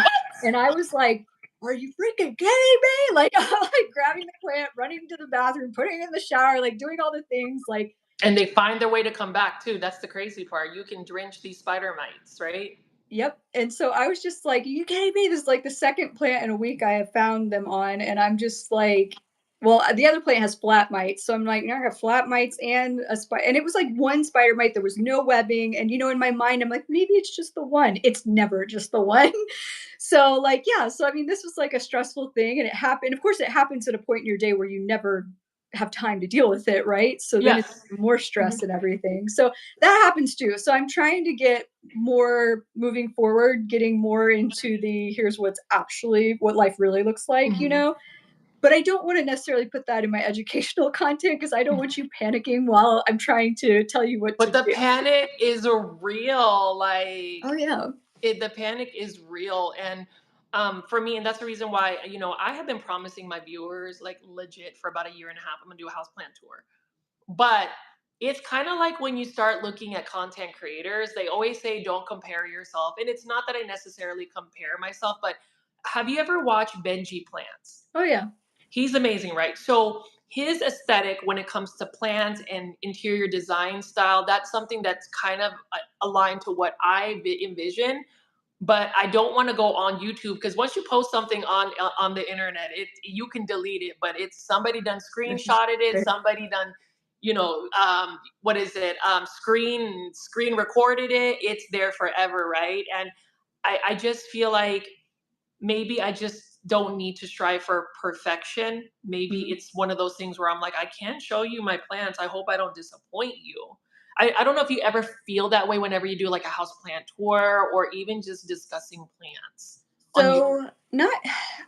and I was like, "Are you freaking kidding me?" Like, I'm like grabbing the plant, running to the bathroom, putting it in the shower, like doing all the things. Like, And they find their way to come back too. That's the crazy part. You can drench these spider mites, right? yep. And so I was just like, "You kidding me?" This is like the second plant in a week I have found them on, and I'm just like, well, the other plant has flat mites, so I'm like, now I got flat mites and a spider, and it was like one spider mite. There was no webbing, and in my mind, I'm like, maybe it's just the one. It's never just the one. So like, yeah. So I mean, this was like a stressful thing, and it happened. Of course, it happens at a point in your day where you never have time to deal with it, right? So then it's Yes. more Mhm, stress and everything. So that happens too. So I'm trying to get more moving forward, getting more into the here's what's actually what life really looks like. mhm. But I don't want to necessarily put that in my educational content, because I don't want you panicking while I'm trying to tell you what to But the do. panic is a real, like, Oh yeah. the panic is real. And for me, and that's the reason why, I have been promising my viewers, like, legit for about a year and a half, I'm gonna do a houseplant tour. But it's kind of like when you start looking at content creators, they always say don't compare yourself. And it's not that I necessarily compare myself, but have you ever watched Benji Plants? Oh yeah. He's amazing, right? So his aesthetic when it comes to plants and interior design style, that's something that's kind of aligned to what I envision. But I don't want to go on YouTube, because once you post something on the internet, you can delete it, but it's somebody done This is screenshotted it, great. somebody done, what is it, screen recorded it. It's there forever, right? And I just feel like maybe I just don't need to strive for perfection. Maybe Mhm. it's one of those things where I'm like, I can't show you my plants. I hope I don't disappoint you. I don't know if you ever feel that way whenever you do like a house plant tour or even just discussing plants on you. So, not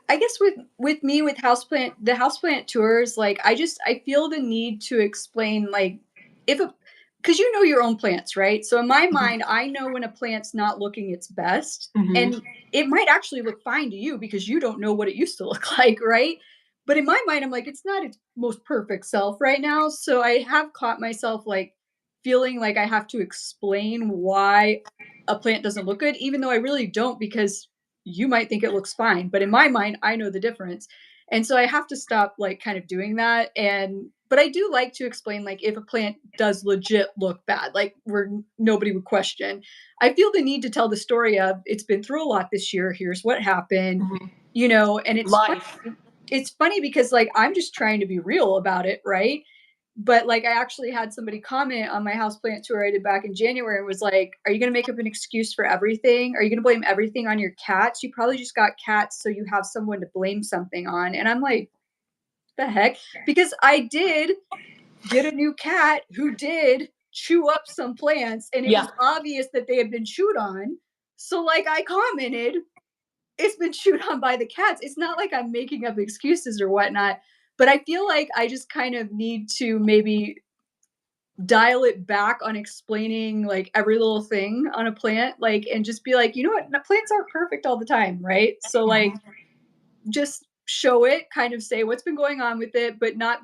I guess with me with houseplant tours, like I feel the need to explain, like, if a because you know your own plants, right? So in my Mhm, mind, I know when a plant's not looking its best, mhm, and it might actually look fine to you because you don't know what it used to look like, right? But in my mind, I'm like, it's not its most perfect self right now. So I have caught myself like feeling like I have to explain why a plant doesn't look good, even though I really don't, because you might think it looks fine, but in my mind, I know the difference. And so I have to stop like kind of doing that. And but I do like to explain, like, if a plant does legit look bad, like where nobody would question. I feel the need to tell the story of it's been through a lot this year. Here's what happened, mhm. and it's Life. funny. It's funny because like I'm just trying to be real about it, right? But like I actually had somebody comment on my houseplant tour I did back in January and was like, "Are you gonna make up an excuse for everything? Are you gonna blame everything on your cats? You probably just got cats so you have someone to blame something on." And I'm like, the heck? Because I did get a new cat who did chew up some plants, and it Yeah. was obvious that they had been chewed on. So like I commented, it's been chewed on by the cats. It's not like I'm making up excuses or whatnot, but I feel like I just kind of need to maybe dial it back on explaining like every little thing on a plant, like, and just be like, you know what, plants aren't perfect all the time, right? So like, Mhm. just show it, kind of say what's been going on with it, but not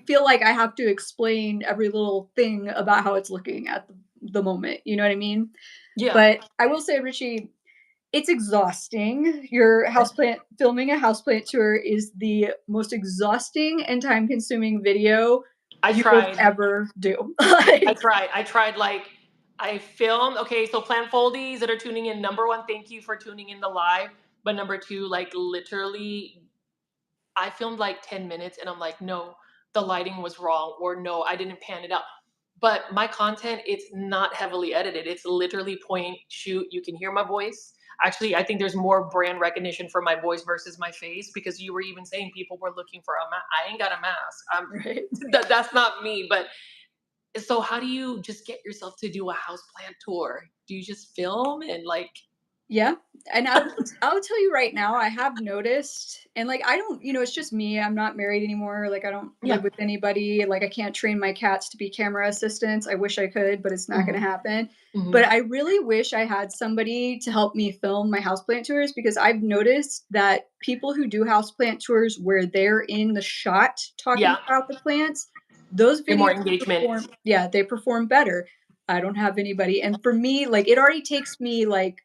feel like I have to explain every little thing about how it's looking at the moment. You know what I mean? Yeah. But I will say, Richie, it's exhausting. Your houseplant filming a houseplant tour is the most exhausting and time-consuming video I you will tried. ever do. Like, I tried like I filmed. Okay, so plant foldies that are tuning in. Number one, thank you for tuning in the live. But number two, like literally, I filmed like 10 minutes and I'm like, no, the lighting was wrong, or no, I didn't pan it up. But my content, it's not heavily edited. It's literally point, shoot. You can hear my voice. Actually, I think there's more brand recognition for my voice versus my face, because you were even saying people were looking for a mask. I ain't got a mask. right? That's not me. But so how do you just get yourself to do a house plant tour? Do you just film and like Yeah, and I'll tell you right now, I have noticed, and like I don't, it's just me. I'm not married anymore. Like I don't live yeah. with anybody. Like I can't train my cats to be camera assistants. I wish I could, but it's not going to Hmm. happen. But Hmm. I really wish I had somebody to help me film my houseplant tours, because I've noticed that people who do houseplant tours where they're in the shot talking Yeah. about the plants, those Get videos more engagement. perform, yeah, they perform better. I don't have anybody. And for me, like it already takes me like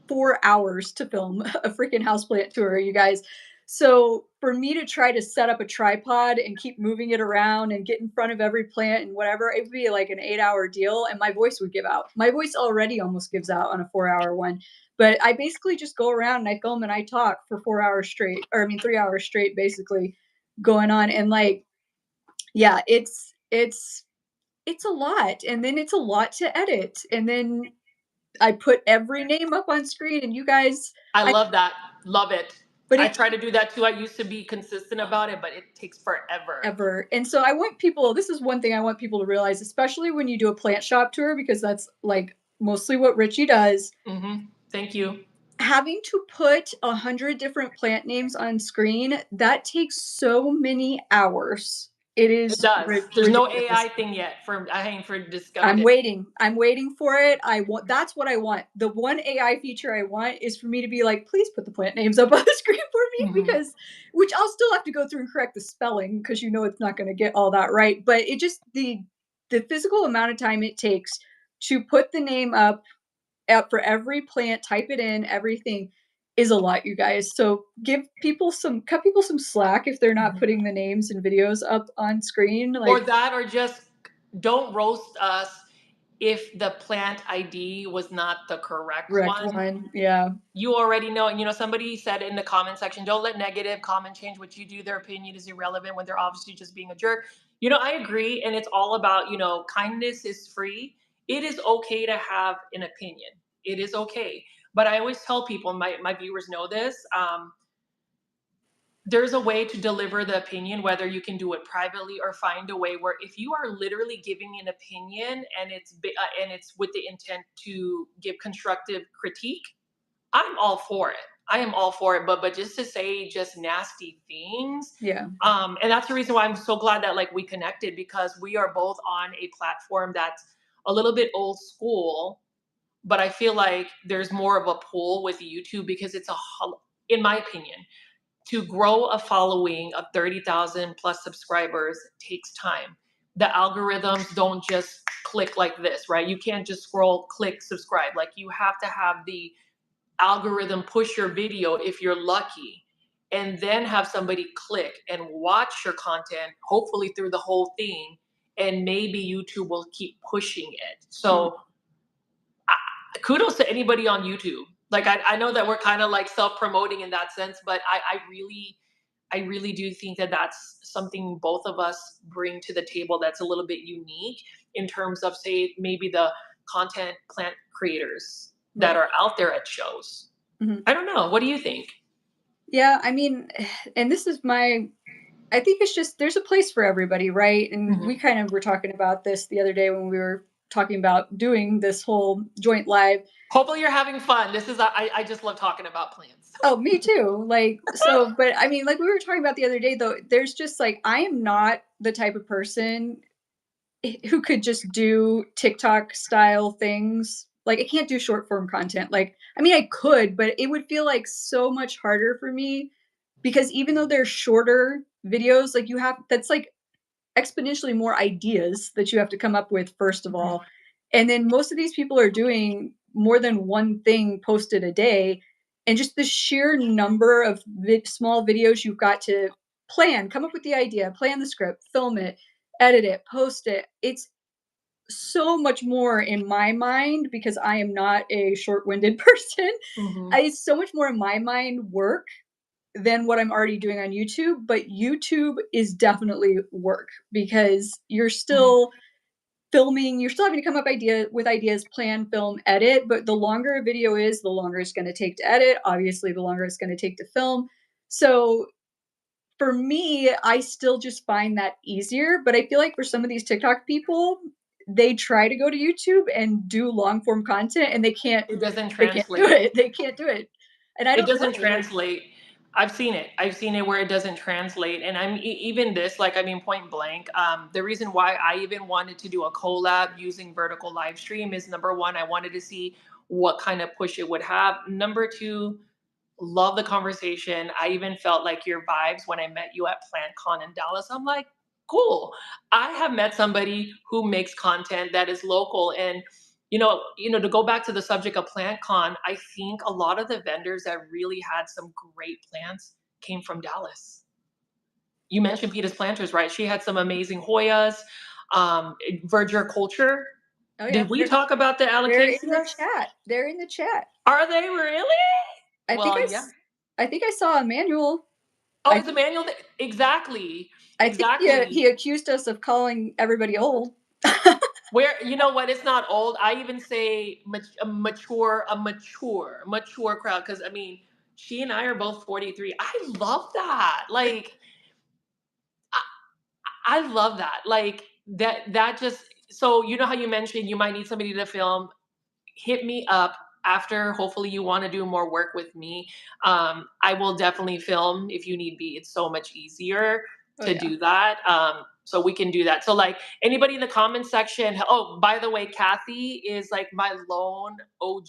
4 hours to film a freaking houseplant tour, you guys. So for me to try to set up a tripod and keep moving it around and get in front of every plant and whatever, it would be like an 8-hour deal and my voice would give out. My voice already almost gives out on a 4-hour one. But I basically just go around and I film and I talk for 4 hours straight, or I mean 3 hours straight, basically going on. And like, yeah, it's a lot. And then it's a lot to edit. And then I put every name up on screen and you guys, I I love that. Love it. but I it try to do that too. I used to be consistent about it, but it takes forever. ever. And so I want people, this is one thing I want people to realize, especially when you do a plant shop tour, because that's like mostly what Richie does. Hmm. Thank you. Having to put 100 different plant names on screen, that takes so many hours. It It is does. There's no ridiculous. AI thing yet for I ain't for I'm discovered it. waiting. I'm waiting for it. I want, that's what I want. The one AI feature I want is for me to be like, please put the plant names up on the screen for me, Hmm. because which I'll still have to go through and correct the spelling, because it's not going to get all that right. But it just the physical amount of time it takes to put the name up for every plant, type it in, everything is a lot, you guys. So cut people some slack if they're not putting the names and videos up on screen. Or Like that, or just don't roast us if the plant ID was not the correct correct one. one. Yeah. You already know. And somebody said in the comment section, don't let negative comment change what you do. Their opinion is irrelevant when they're obviously just being a jerk. I agree. And it's all about, kindness is free. It is okay to have an opinion. It is okay. But I always tell people, my viewers know this. There's a way to deliver the opinion, whether you can do it privately or find a way where if you are literally giving an opinion and it's with the intent to give constructive critique, I'm all for it. I am all for it. But just to say just nasty things, Yeah. and that's the reason why I'm so glad that like we connected, because we are both on a platform that's a little bit old school, but I feel like there's more of a pull with YouTube because in my opinion, to grow a following of 30,000 plus subscribers takes time. The algorithms don't just click like this, right? You can't just scroll, click, subscribe. Like you have to have the algorithm push your video if you're lucky, and then have somebody click and watch your content, hopefully through the whole thing. And maybe YouTube will keep pushing it. Mhm. So kudos to anybody on YouTube. Like I know that we're kind of like self-promoting in that sense, but I really do think that that's something both of us bring to the table that's a little bit unique in terms of, say, maybe the content plant creators that Right. are out there at shows. Mhm. I don't know. What do you think? Yeah, I mean, and this is my I think it's just there's a place for everybody, right? And we Hmm. kind of were talking about this the other day when we were talking about doing this whole joint live. Hopefully you're having fun. This is I just love talking about plants. Oh, me too. Like, so, but I mean, like we were talking about the other day, though, there's just like, I am not the type of person who could just do TikTok style things. Like, I can't do short form content. Like, I mean, I could, but it would feel like so much harder for me because even though they're shorter videos, like, that's like exponentially more ideas that you have to come up with, first of Mhm. all. And then most of these people are doing more than one thing posted a day. And just the sheer number of small videos you've got to plan, come up with the idea, plan the script, film it, edit it, post it. It's so much more in my mind because I am not a short winded person. Mhm. It's so much more in my mind work than what I'm already doing on YouTube, but YouTube is definitely work because you're Mhm. still filming, you're still having to come up ideas, plan, film, edit, but the longer a video is, the longer it's going to take to edit, obviously the longer it's going to take to film. So for me, I still just find that easier, but I feel like for some of these TikTok people, they try to go to YouTube and do long form content and It doesn't they can't do translate. it. They can't do it. And I It don't doesn't know, like, translate. I've seen it. I've seen it where it doesn't translate, and even this, like, I mean, point blank. The reason why I even wanted to do a collab using vertical live stream is number one, I wanted to see what kind of push it would have. Number two, love the conversation. I even felt like your vibes when I met you at PlantCon in Dallas. I'm like, cool. I have met somebody who makes content that is local. And to go back to the subject of PlantCon, I think a lot of the vendors that really had some great plants came from Dallas. You mentioned Peter's Planters, right? She had some amazing Hoyas, Verdure Culture. oh yeah, Did we talk about the they're in the alocasias? chat. They're in the chat. Are they really? I think Well, yeah. I think I saw Emmanuel. Oh, I it's Emmanuel. Exactly, I think he exactly. accused us of calling everybody old. Where you know what? It's not old. I even say mature crowd. Because I mean, she and I are both 43. I love that. Like, I, I love that. Like that. That just so you know how you mentioned you might need somebody to film. Hit me up after. Hopefully, you want to do more work with me. I will definitely film if you need be. It's so much easier Oh to yeah. do that. So we can do that. So like anybody in the comment section. Oh, by the way, Kathy is like my lone OG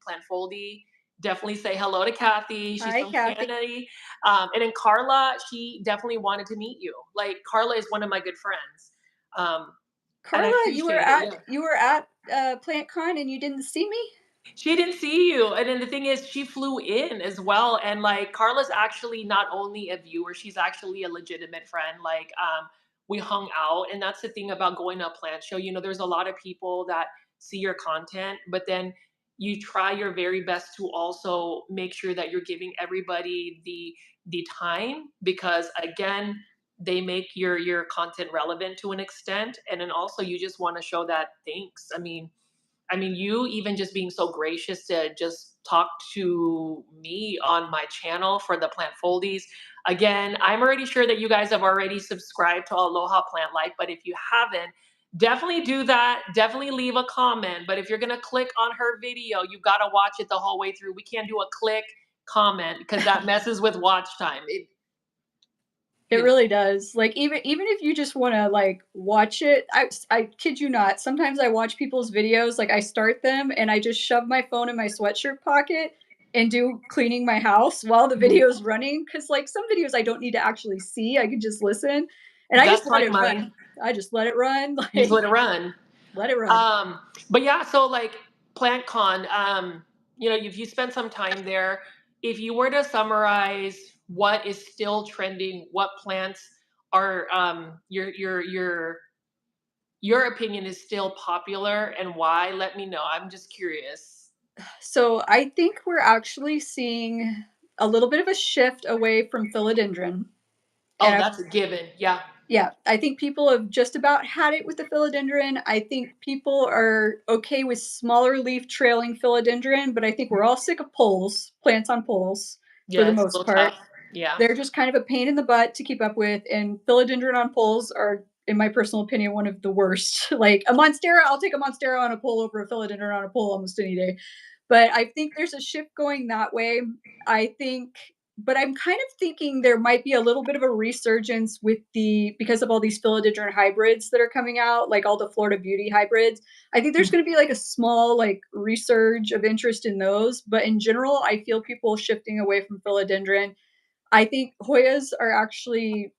plant foldy. Definitely say hello to Kathy. She's Hi, from Kathy. Canada. And then Carla, she definitely wanted to meet you. Like Carla is one of my good friends. Um, and I Carla, appreciate it. Yeah. you were at PlantCon and you didn't see me? She didn't see you. And then the thing is, she flew in as well. And like Carla's actually not only a viewer, she's actually a legitimate friend. Like, we hung out. And that's the thing about going to a plant show. There's a lot of people that see your content, but then you try your very best to also make sure that you're giving everybody the time because again, they make your content relevant to an extent. And then also you just want to show that thanks. I mean, you even just being so gracious to just talk to me on my channel for the plant foldies. Again, I'm already sure that you guys have already subscribed to Aloha Plant Life, but if you haven't, definitely do that. Definitely leave a comment. But if you're gonna click on her video, you gotta watch it the whole way through. We can't do a click comment because that messes with watch time. It, It you know, really does. Like even if you just want to like watch it, I kid you not. Sometimes I watch people's videos, like I start them and I just shove my phone in my sweatshirt pocket and do cleaning my house while the mhm. video's running cuz like some videos I don't need to actually see. I can just listen and I just That's let like it mine. run. I just let it run You just like let it run. let it run. Um, but yeah, so like PlantCon, if you spend some time there, if you were to summarize what is still trending, what plants are your opinion is still popular and why, let me know. I'm just curious. So I think we're actually seeing a little bit of a shift away from philodendron. Oh, And that's a given. Yeah. yeah, I think people have just about had it with the philodendron. I think people are okay with smaller leaf trailing philodendron, but I think we're all sick of poles, plants on poles for Yeah, the it's a most little part. tough. Yeah. They're just kind of a pain in the butt to keep up with, and philodendron on poles are in my personal opinion, one of the worst. Like a monstera, I'll take a monstera on a pole over a philodendron on a pole almost any day. But I think there's a shift going that way. I think, but I'm kind of thinking there might be a little bit of a resurgence with the because of all these philodendron hybrids that are coming out, like all the Florida Beauty hybrids. I think there's going to be like a small like resurge of interest in those, but in general, I feel people shifting away from philodendron. I think Hoyas are actually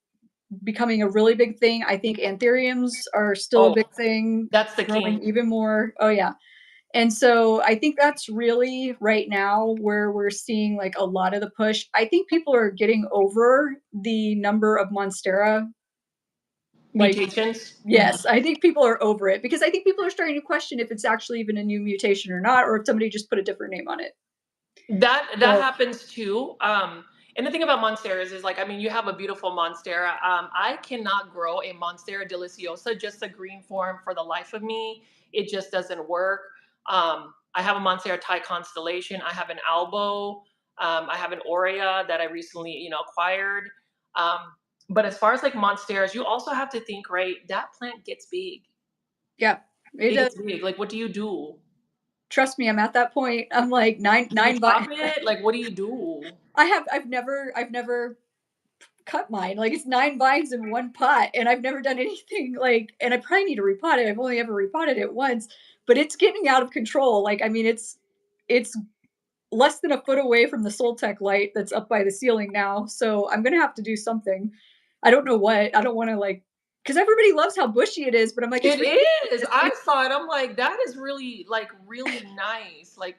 becoming a really big thing. I think anthuriums are still a Oh, big thing, that's the growing king. even more. Oh yeah. And so I think that's really right now where we're seeing like a lot of the push. I think people are getting over the number of monstera. Like, Mutations. yes, I think people are over it because I think people are starting to question if it's actually even a new mutation or not, or if somebody just put a different name on it. That So, happens too. And the thing about monsteras is like, I mean, you have a beautiful monstera. I cannot grow a monstera deliciosa, just a green form, for the life of me. It just doesn't work. I have a monstera Thai constellation. I have an albo. I have an aurea that I recently, acquired. Um, but as far as like monsteras, you also have to think, right? That plant gets big. yeah, it It does. gets big. Like, what do you do? Trust me, I'm at that point. I'm like Do you nine chop vine. it? Like, what do you do? I've never cut mine. Like it's 9 vines in one pot, and I've never done anything like and I probably need to repot it. I've only ever repotted it once, but it's getting out of control. Like, I mean, it's less than a foot away from the Soltech light that's up by the ceiling now, so I'm gonna have to do something. I don't know what. I don't wanna, like, because everybody loves how bushy it is, but I'm like, "It's It is. ridiculous." I saw it. I'm like, that is really like really nice, like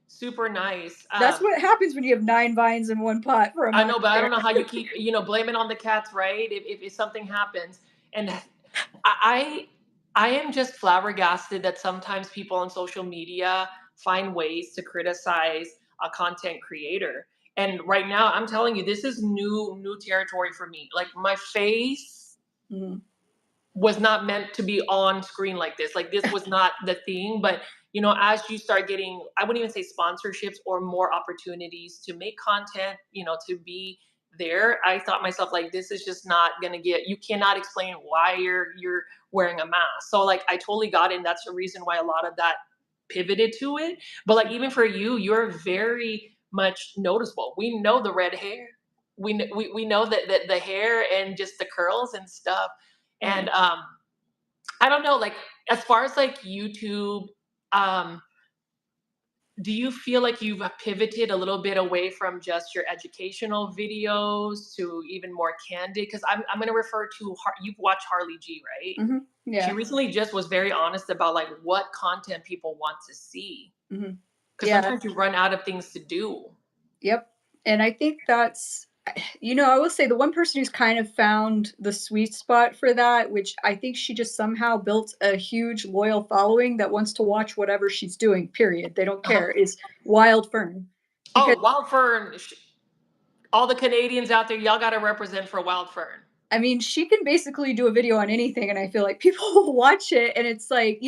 super nice. That's what happens when you have 9 vines in one pot for a I know, but I monster. don't know how you keep, blame it on the cats, right? If something happens, and I I am just flabbergasted that sometimes people on social media find ways to criticize a content creator. And right now, I'm telling you, this is new territory for me. Like my face Mhm, was not meant to be on screen like this. Like this was not the thing. But as you start getting, I wouldn't even say sponsorships or more opportunities to make content, to be there, I thought myself like this is just not gonna get. You cannot explain why you're wearing a mask. So like I totally got it. And that's the reason why a lot of that pivoted to it. But like even for you, you're very much noticeable. We know the red hair. We know that the hair and just the curls and stuff mhm. and I don't know, like as far as like YouTube, um, do you feel like you've pivoted a little bit away from just your educational videos to even more candid? Because I'm going to refer to you've watched Harley G, right? Mhm. She Yeah. recently just was very honest about like what content people want to see. Mhm. Because Yeah. sometimes you run out of things to do. Yep. And I think that's I will say the one person who's kind of found the sweet spot for that, which I think she just somehow built a huge loyal following that wants to watch whatever she's doing, period. They don't Uh-huh. care, is Wild Fern. Because Oh, Wild Fern! All the Canadians out there, y'all got to represent for Wild Fern. I mean, she can basically do a video on anything, and I feel like people will watch it, and it's like,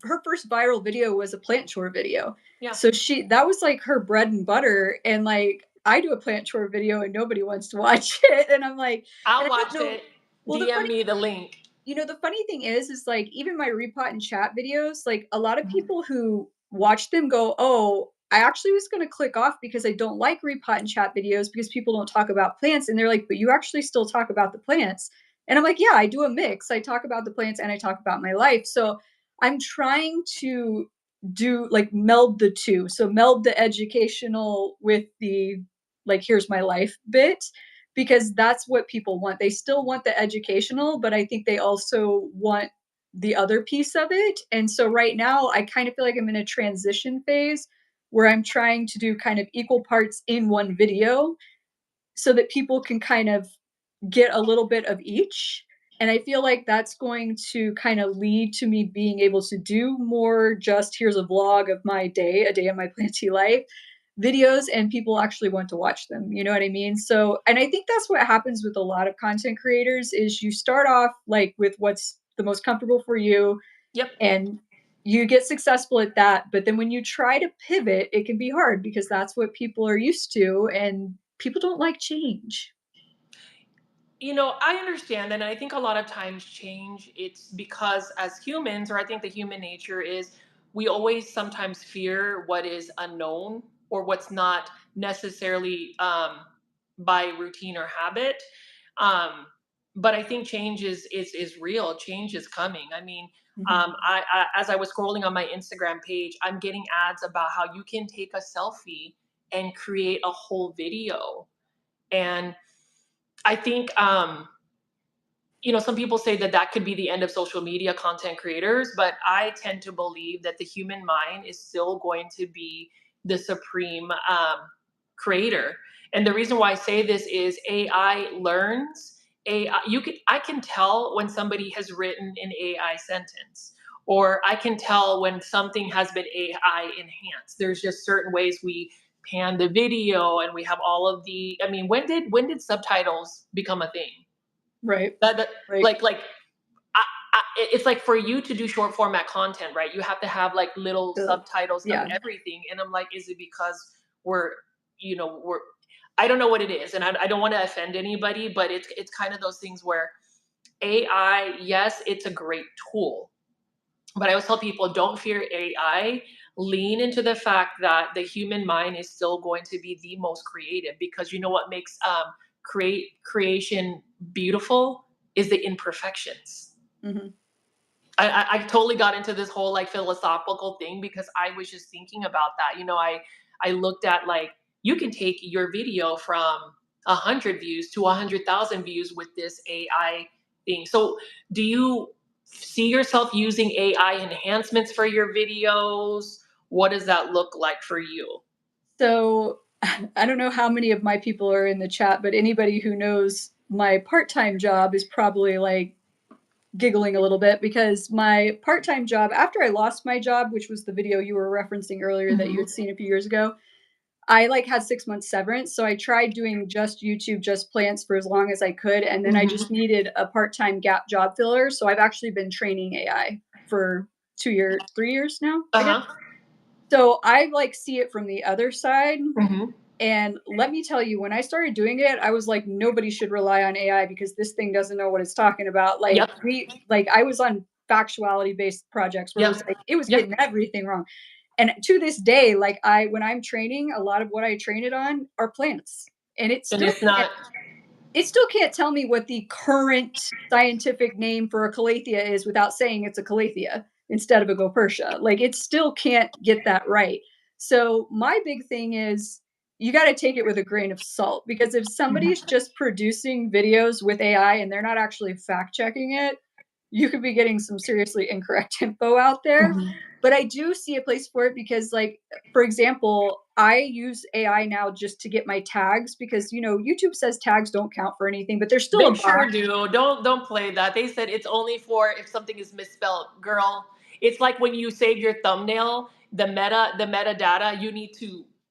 her first viral video was a plant chore video. Yeah, So she that was like her bread and butter, and like I do a plant chore video and nobody wants to watch it, and I'm like, and I'll I don't watch know. it. Well, the DM funny me the link. the funny thing is like even my repot and chat videos, like a lot of Mhm. people who watch them go, "Oh, I actually was going to click off because I don't like repot and chat videos because people don't talk about plants." And they're like, "But you actually still talk about the plants." And I'm like, "Yeah, I do a mix. I talk about the plants and I talk about my life." So I'm trying to do like meld the two. So meld the educational with the like here's my life bit because that's what people want. They still want the educational, but I think they also want the other piece of it. And so right now, I kind of feel like I'm in a transition phase where I'm trying to do kind of equal parts in one video so that people can kind of get a little bit of each. And I feel like that's going to kind of lead to me being able to do more just here's a vlog of my day, a day in my planty life videos, and people actually want to watch them. You know what I mean? So, and I think that's what happens with a lot of content creators is you start off like with what's the most comfortable for you Yep. and you get successful at that, but then when you try to pivot, it can be hard because that's what people are used to and people don't like change. I understand that, and I think a lot of times change, it's because as humans, or I think the human nature is, we always sometimes fear what is unknown or what's not necessarily by routine or habit. Um, but I think change is real. Change is coming. I mean, Mhm. as I was scrolling on my Instagram page, I'm getting ads about how you can take a selfie and create a whole video. And I think some people say that that could be the end of social media content creators, but I tend to believe that the human mind is still going to be the supreme creator. And the reason why I say this is AI learns. I can tell when somebody has written an AI sentence, or I can tell when something has been AI enhanced. There's just certain ways we pan the video, and we have all of the. I mean, when did subtitles become a thing? Right. That Right. like it's like for you to do short format content, right? You have to have like little The subtitles of Yeah. everything, and I'm like, is it because we're we're I don't know what it is, and I don't want to offend anybody, but it's kind of those things where AI, yes, it's a great tool, but I always tell people, don't fear AI. Lean into the fact that the human mind is still going to be the most creative, because you know what makes creation beautiful is the imperfections. Mhm. I totally got into this whole like philosophical thing because I was just thinking about that. I looked at, like, you can take your video from 100 views to 100,000 views with this AI thing. So, do you see yourself using AI enhancements for your videos? What does that look like for you? So, I don't know how many of my people are in the chat, but anybody who knows my part-time job is probably, like, giggling a little bit because my part-time job after I lost my job, which was the video you were referencing earlier that you Hmm. had seen a few years ago, I, like, had 6 months severance, so I tried doing just YouTube, just plants for as long as I could, and then I just Hmm. needed a part-time gap job filler, so I've actually been training AI for 3 years now, Uh I guess. huh. So I, like, see it from the other side, Hmm. and let me tell you, when I started doing it, I was like, "Nobody should rely on AI because this thing doesn't know what it's talking about." Yep. I was on factuality-based projects where Yep. it was Yep. getting everything wrong. And to this day, like, when I'm training, a lot of what I train it on are plants, and And it's not. it still can't tell me what the current scientific name for a calathea is without saying it's a calathea instead of a Gophersia. Like, it still can't get that right. So, my big thing is you gotta take it with a grain of salt because if somebody's Mhm. just producing videos with AI and they're not actually fact checking it, you could be getting some seriously incorrect info out there. Mhm. But I do see a place for it because, like, for example, I use AI now just to get my tags because, YouTube says tags don't count for anything, but there's still They a sure box. do. Don't play that. They said it's only for if something is misspelled. Girl, it's like when you save your thumbnail, the metadata,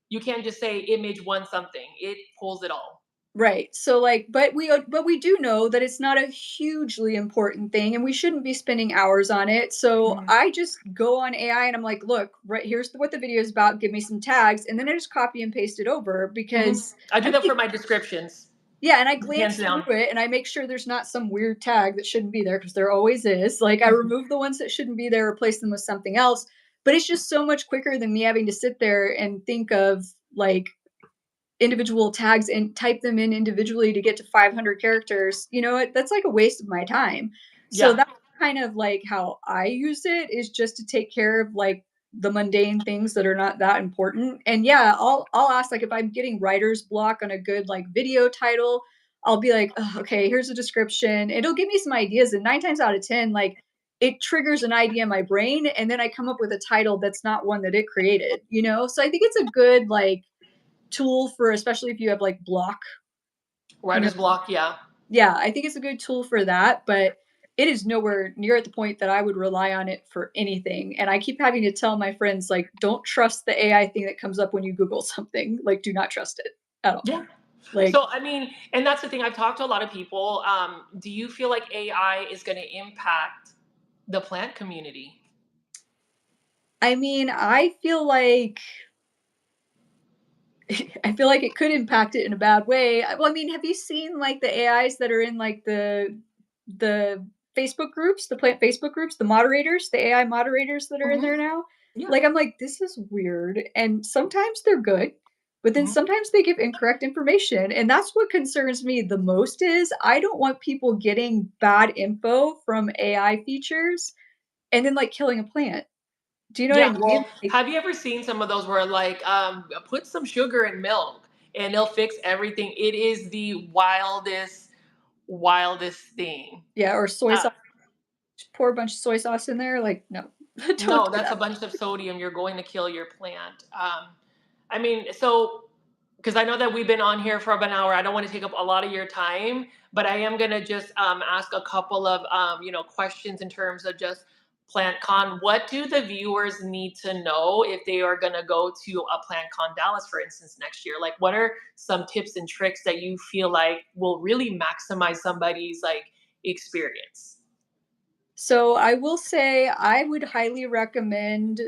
you can't just say image one something. It pulls it all. Right. So, like, but we do know that it's not a hugely important thing and we shouldn't be spending hours on it. So, Mhm. I just go on AI and I'm like, "Look, right here's what the video is about. Give me some tags." And then I just copy and paste it over Mhm. because I do I that for think my descriptions, yeah, and I hands glance through down. it and I make sure there's not some weird tag that shouldn't be there because there always is. Like, I Mhm. remove the ones that shouldn't be there, replace them with something else. But it's just so much quicker than me having to sit there and think of, like, individual tags and type them in individually to get to 500 characters. That's like a waste of my time. So Yeah. that's kind of like how I use it, is just to take care of, like, the mundane things that are not that important. And yeah, I'll ask, like, if I'm getting writer's block on a good, like, video title, I'll be like, "Ugh, okay, here's a description." It'll give me some ideas, and 9 times out of 10, like, it triggers an idea in my brain, and then I come up with a title that's not one that it created. So I think it's a good, like, tool for, especially if you have, like, block, you know Writer's block, yeah. yeah, I think it's a good tool for that, but it is nowhere near at the point that I would rely on it for anything, and I keep having to tell my friends, like, "Don't trust the AI thing that comes up when you Google something, like, do not trust it at all." Yeah. Like, So I mean, and that's the thing. I've talked to a lot of people. Do you feel like AI is going to impact the plant community? I mean, I feel like I feel like it could impact it in a bad way. Well, I mean, have you seen like the AIs that are in like the Facebook groups, the plant Facebook groups, the moderators, the AI moderators that are in Mhm. there now? Yeah. Like, I'm like, this is weird. And sometimes they're good, but then Mhm. sometimes they give incorrect information. And that's what concerns me the most is I don't want people getting bad info from AI features and then like killing a plant. Do you know what I Yeah, mean? well, Like, have you ever seen some of those where like put some sugar in milk and it'll fix everything? It is the wildest thing. yeah, or soy Uh, sauce, pour a bunch of soy sauce in there. Like, no, don't No, do that's a that. bunch of sodium. You're going to kill your plant. I mean, so because I know that we've been on here for about an hour, I don't want to take up a lot of your time, but I am gonna just ask a couple of questions in terms of just PlantCon. What do the viewers need to know if they are gonna go to a PlantCon Dallas, for instance, next year? Like, what are some tips and tricks that you feel like will really maximize somebody's like experience? So I will say I would highly recommend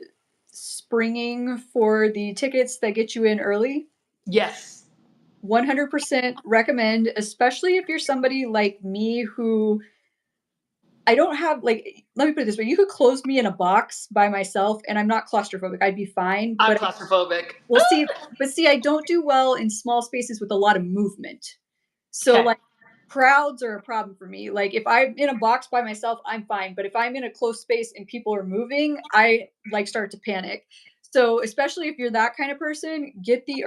springing for the tickets that get you in early. Yes, 100% recommend, especially if you're somebody like me who I don't have like let me put it this way, you could close me in a box by myself and I'm not claustrophobic. I'd be fine, I'm but claustrophobic. we'll see but see I don't do well in small spaces with a lot of movement. So, Okay, like, crowds are a problem for me. Like, if I'm in a box by myself, I'm fine, but if I'm in a closed space and people are moving, I, like, start to panic. So, especially if you're that kind of person, get the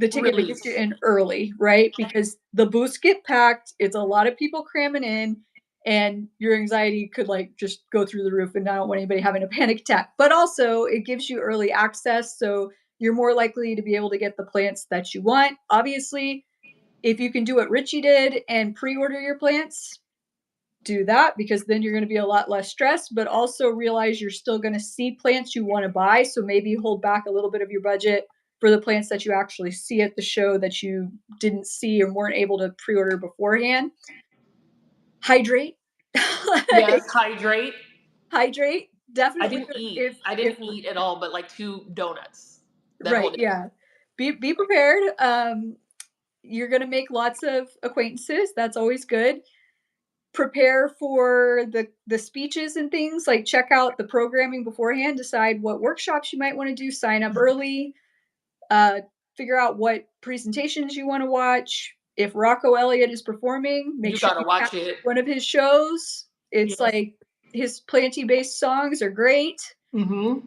ticket that gets you release. in early, right? Because the booths get packed, it's a lot of people cramming in, and your anxiety could, like, just go through the roof, and I don't want anybody having a panic attack. But also, it gives you early access, so you're more likely to be able to get the plants that you want. Obviously, if you can do what Richie did and pre-order your plants, do that because then you're going to be a lot less stressed, but also realize you're still going to see plants you want to buy. So maybe hold back a little bit of your budget for the plants that you actually see at the show that you didn't see or weren't able to pre-order beforehand. Hydrate. Yes, Like, hydrate. hydrate. I Definitely didn't eat. I if didn't eat at all, but like two donuts that whole right, day. yeah. Be prepared. You're gonna make lots of acquaintances. That's always good. Prepare for the speeches and things, like, check out the programming beforehand, decide what workshops you might wanna do, sign up Mhm. early, uh, figure out what presentations you wanna watch. If Rocco Elliott is performing, make You sure gotta you catch watch it. one of his shows. It's Yes. like his planty-based songs are great. Mm-hmm.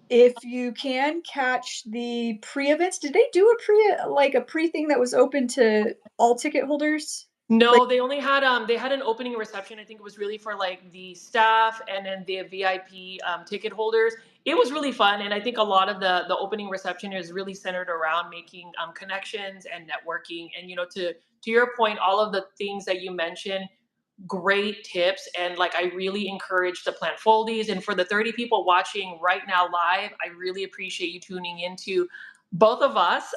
If you can catch the pre-events, did they do a pre-thing that was open to all ticket holders? Like, No, they had an opening reception. I think it was really for like the staff and then the VIP ticket holders. It was really fun, and I think a lot of the opening reception is really centered around making connections and networking. And to your point, all of the things that you mentioned, great tips. And like, I really encourage the plant foldies. And for the 30 people watching right now live, I really appreciate you tuning into both of us.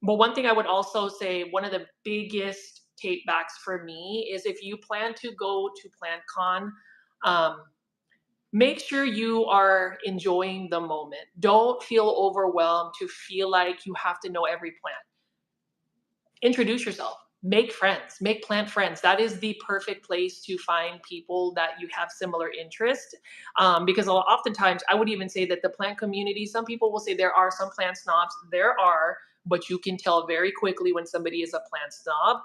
But one thing I would also say, one of the biggest take backs for me is if you plan to go to PlantCon, um, make sure you are enjoying the moment. Don't feel overwhelmed to feel like you have to know every plant. Introduce yourself, make friends, make plant friends. That is the perfect place to find people that you have similar interest. Because oftentimes I would even say that the plant community, some people will say there are some plant snobs, there are, but you can tell very quickly when somebody is a plant snob.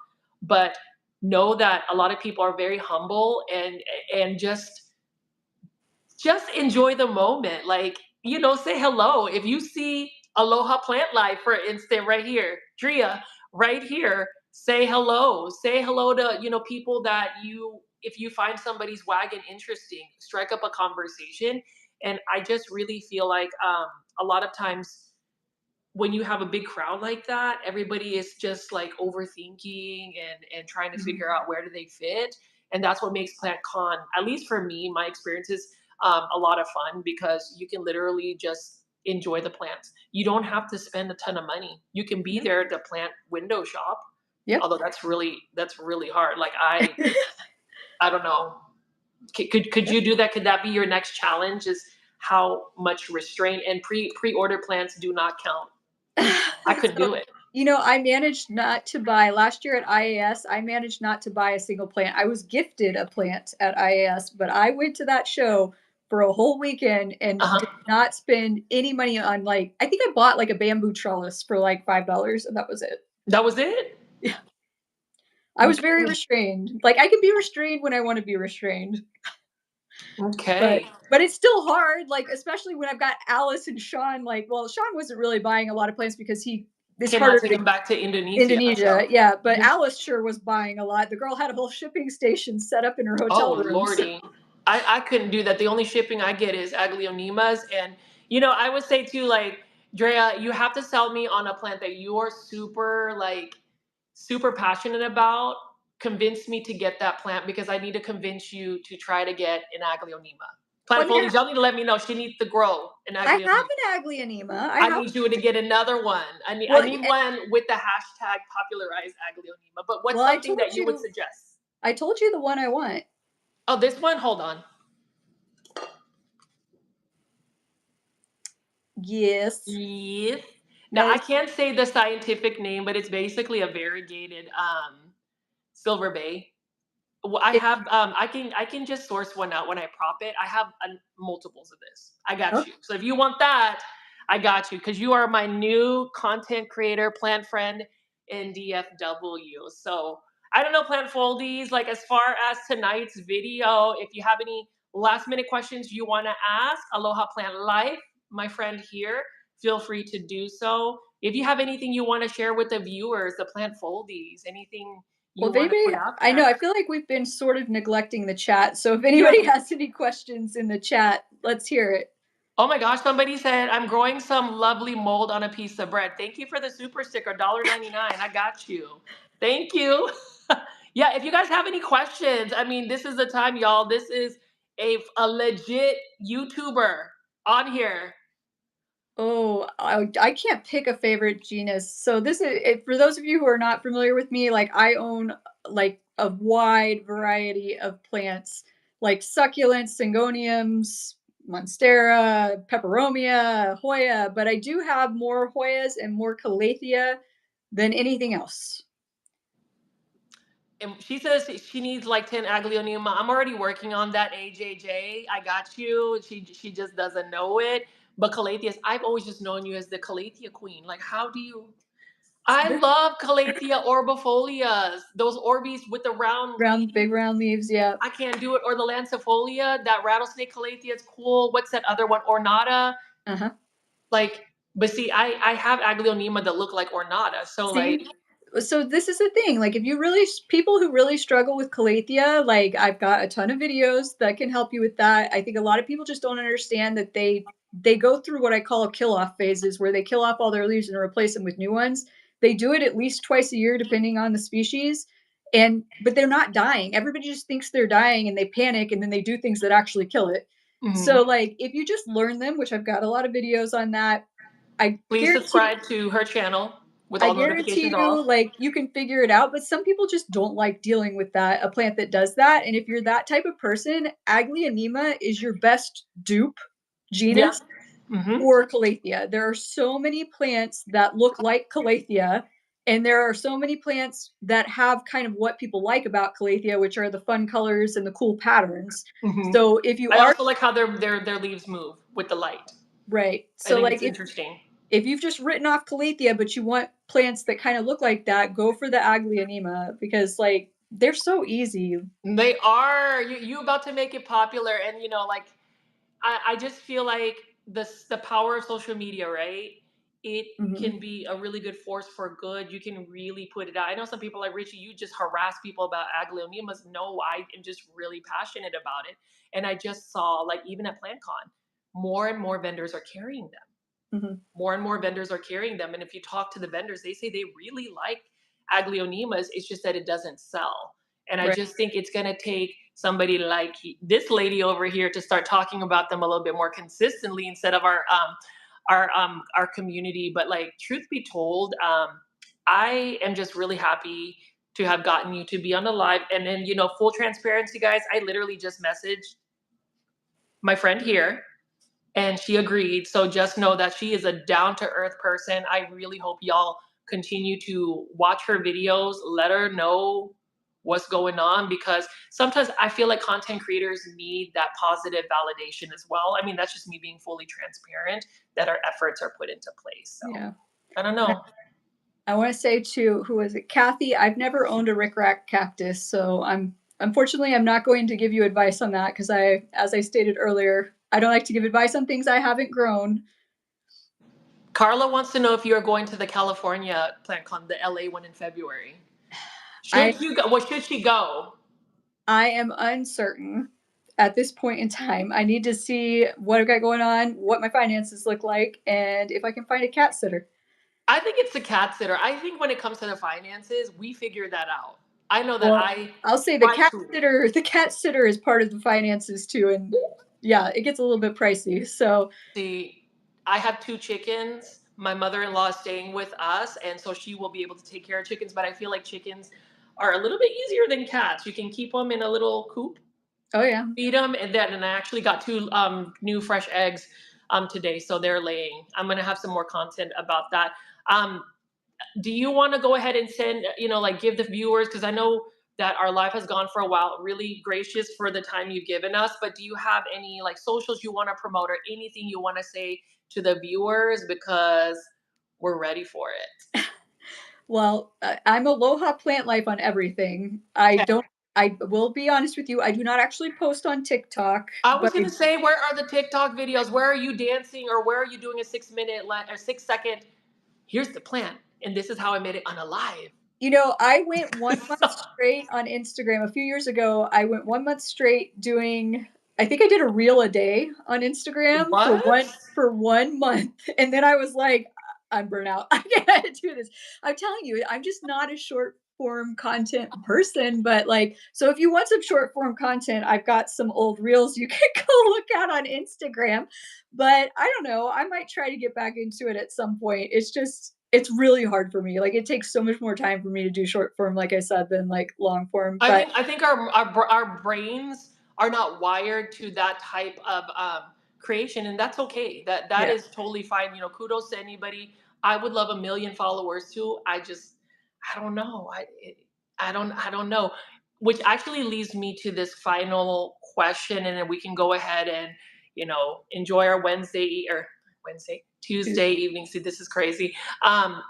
But know that a lot of people are very humble and just enjoy the moment. Like, say hello. If you see Aloha Plant Life, for instance, right here, Drea, right here, say hello. Say hello to, people that if you find somebody's wagon interesting, strike up a conversation. And I just really feel like a lot of times when you have a big crowd like that, everybody is just like overthinking and trying to mhm, figure out where do they fit. And that's what makes PlantCon, at least for me, my experience is a lot of fun because you can literally just enjoy the plants. You don't have to spend a ton of money. You can be yeah, there at the plant window shop, yeah. although that's really hard. Like, I don't know. Could you do that? Could that be your next challenge? Is how much restraint, and pre-order plants do not count. I couldn't So, do it. I managed not to buy last year at IAS, I managed not to buy a single plant. I was gifted a plant at IAS, but I went to that show for a whole weekend and Uh-huh. did not spend any money on, like I think I bought, like, a bamboo trellis for, like, $5, and that was it. That was it? Yeah. I was very Okay. restrained. Like, I can be restrained when I wanna be restrained, but Okay. but it's still hard, like, especially when I've got Alice and Sean, like well, Sean wasn't really buying a lot of plants because it's Cannot harder take to them back to Indonesia, Indonesia, so yeah, but mhm. Alice sure was buying a lot. The girl had a whole shipping station set up in her Oh hotel rooms. lordy. I couldn't do that. The only shipping I get is aglionemas. And I would say too, like, Drea, you have to sell me on a plant that you are super, like, super passionate about. Convince me to get that plant because I need to convince you to try to get an aglionema. Well, Plant I mean, foliage, y'all need to let me know. She needs to grow an I have aglionema. an Aglionema. I I have need you to get another one. I well, need one with the hashtag popularize aglionema. But what's well, I something told that you would you suggest? I told you the one I want. Oh, this one? Hold on. Yes. Yes. Now That I is can't say the scientific name, but it's basically a variegated silver bay. Well, I it have I can just source one out when I prop it. I have multiples of this. I got okay. you. So if you want that, I got you because you are my new content creator, plant friend in DFW. So I don't know, plant foldies. Like as far as tonight's video, if you have any last minute questions you want to ask, Aloha Plant Life, my friend here, feel free to do so. If you have anything you want to share with the viewers, the plant foldies, anything Well, you if want to anybody put out I there. know, I feel like we've been sort of neglecting the chat, so if Yeah. anybody has any questions in the chat, let's hear it. Oh my gosh, somebody said, I'm growing some lovely mold on a piece of bread. Thank you for the super sticker, $1.99. I got you. Thank you. Yeah, if you guys have any questions, I mean, this is the time, y'all. This is a legit YouTuber on here. Oh, I can't pick a favorite genus. So this is for those of you who are not familiar with me, like I own like a wide variety of plants, like succulents, syngoniums, monstera, peperomia, hoya, but I do have more hoyas and more calathea than anything else. And she says she needs like 10 aglionema. I'm already working on that, AJJ. I got you. She just doesn't know it. But Calatheus, I've always just known you as the Calathea queen. Like, how do you? I They're love Calathea orbifolias. Those Orbeez with the round round, big leaves. round leaves, yeah. I can't do it. Or the Lancifolia, that rattlesnake Calathea is cool. What's that other one? Ornata. Uh-huh. Like, but see, I have aglionema that look like Ornata. So like, See? So this is the thing, like, if you really people who really struggle with calathea, like, I've got a ton of videos that can help you with that. I think a lot of people just don't understand that they go through what I call kill-off phases, where they kill off all their leaves and replace them with new ones. They do it at least twice a year, depending on the species, but they're not dying. Everybody just thinks they're dying, and they panic, and then they do things that actually kill it. So, mhm. like, if you just learn them, which I've got a lot of videos on that, I Please guarantee subscribe to her channel with I all notifications guarantee off. you, like, you can figure it out, but some people just don't like dealing with that, a plant that does that. And if you're that type of person, Aglionema is your best dupe Yeah. genus Hmm. for Calathea. There are so many plants that look like Calathea, and there are so many plants that have kind of what people like about Calathea, which are the fun colors and the cool patterns. Hmm. So if you I are also like how their leaves move with the light. right, I so think like it's interesting. if you've just written off Calathea, but you want plants that kind of look like that, go for the Aglionema because like they're so easy. They are you about to make it popular, and like I just feel like the power of social media, right? It Mhm, can be a really good force for good. You can really put it out. I know some people like Richie, you just harass people about aglionemas. No, I am just really passionate about it. And I just saw, like, even at PlantCon, more and more vendors are carrying them. mhm, More and more vendors are carrying them. And if you talk to the vendors, they say they really like aglionemas. It's just that it doesn't sell. And I right. just think it's going to take somebody like this lady over here to start talking about them a little bit more consistently instead of our community. But like, truth be told, I am just really happy to have gotten you to be on the live. And then, full transparency, guys, I literally just messaged my friend here and she agreed. So just know that she is a down to earth person. I really hope y'all continue to watch her videos, let her know what's going on, because sometimes I feel like content creators need that positive validation as well. I mean, that's just me being fully transparent that our efforts are put into place. So Yeah. I don't And know. I want to say to who was it, Kathy? I've never owned a rickrack cactus, so I'm not going to give you advice on that because as I stated earlier, I don't like to give advice on things I haven't grown. Carla wants to know if you're going to the California PlantCon, the LA one in February. I Should you go? Well, should she go? I am uncertain at this point in time. I need to see what I've got going on, what my finances look like, and if I can find a cat sitter. I think it's the cat sitter. I think when it comes to the finances, we figure that out. I know that Well, I I'll say try to. the cat sitter is part of the finances too, and yeah, it gets a little bit pricey. So, See, I have two chickens. My mother-in-law is staying with us, and so she will be able to take care of chickens. But I feel like chickens are a little bit easier than cats. You can keep them in a little coop, oh yeah. feed them, and I actually got two new fresh eggs today, so they're laying. I'm gonna have some more content about that. Um, do you want to go ahead and send, like give the viewers, because I know that our live has gone for a while, really gracious for the time you've given us, but do you have any like socials you want to promote or anything you want to say to the viewers, because we're ready for it? Well, I'm Aloha Plant Life on everything. Okay. I will be honest with you, I do not actually post on TikTok, I was but gonna say, where are the TikTok videos? Where are you dancing, or where are you doing a 6 minute or 6 second? Here's the plan, and this is how I made it on a live. I went 1 month So, straight on Instagram. A few years ago, I went 1 month straight doing I think I did a reel a day on Instagram for what? one month, and then I was like, "I'm burnt out. I can't do this." I'm telling you, I'm just not a short form content person, but, like so if you want some short form content, I've got some old reels you can go look at on Instagram, but I don't know, I might try to get back into it at some point. It's really hard for me. Like, it takes so much more time for me to do short form, like I said, than, like, long form, I but think I think our brains are not wired to that type of creation, and that's okay. That yeah. is totally fine. Kudos to anybody. I would love a million followers too. I don't know. I don't know. Which actually leads me to this final question, and then we can go ahead and enjoy our Tuesday evening. See, this is crazy.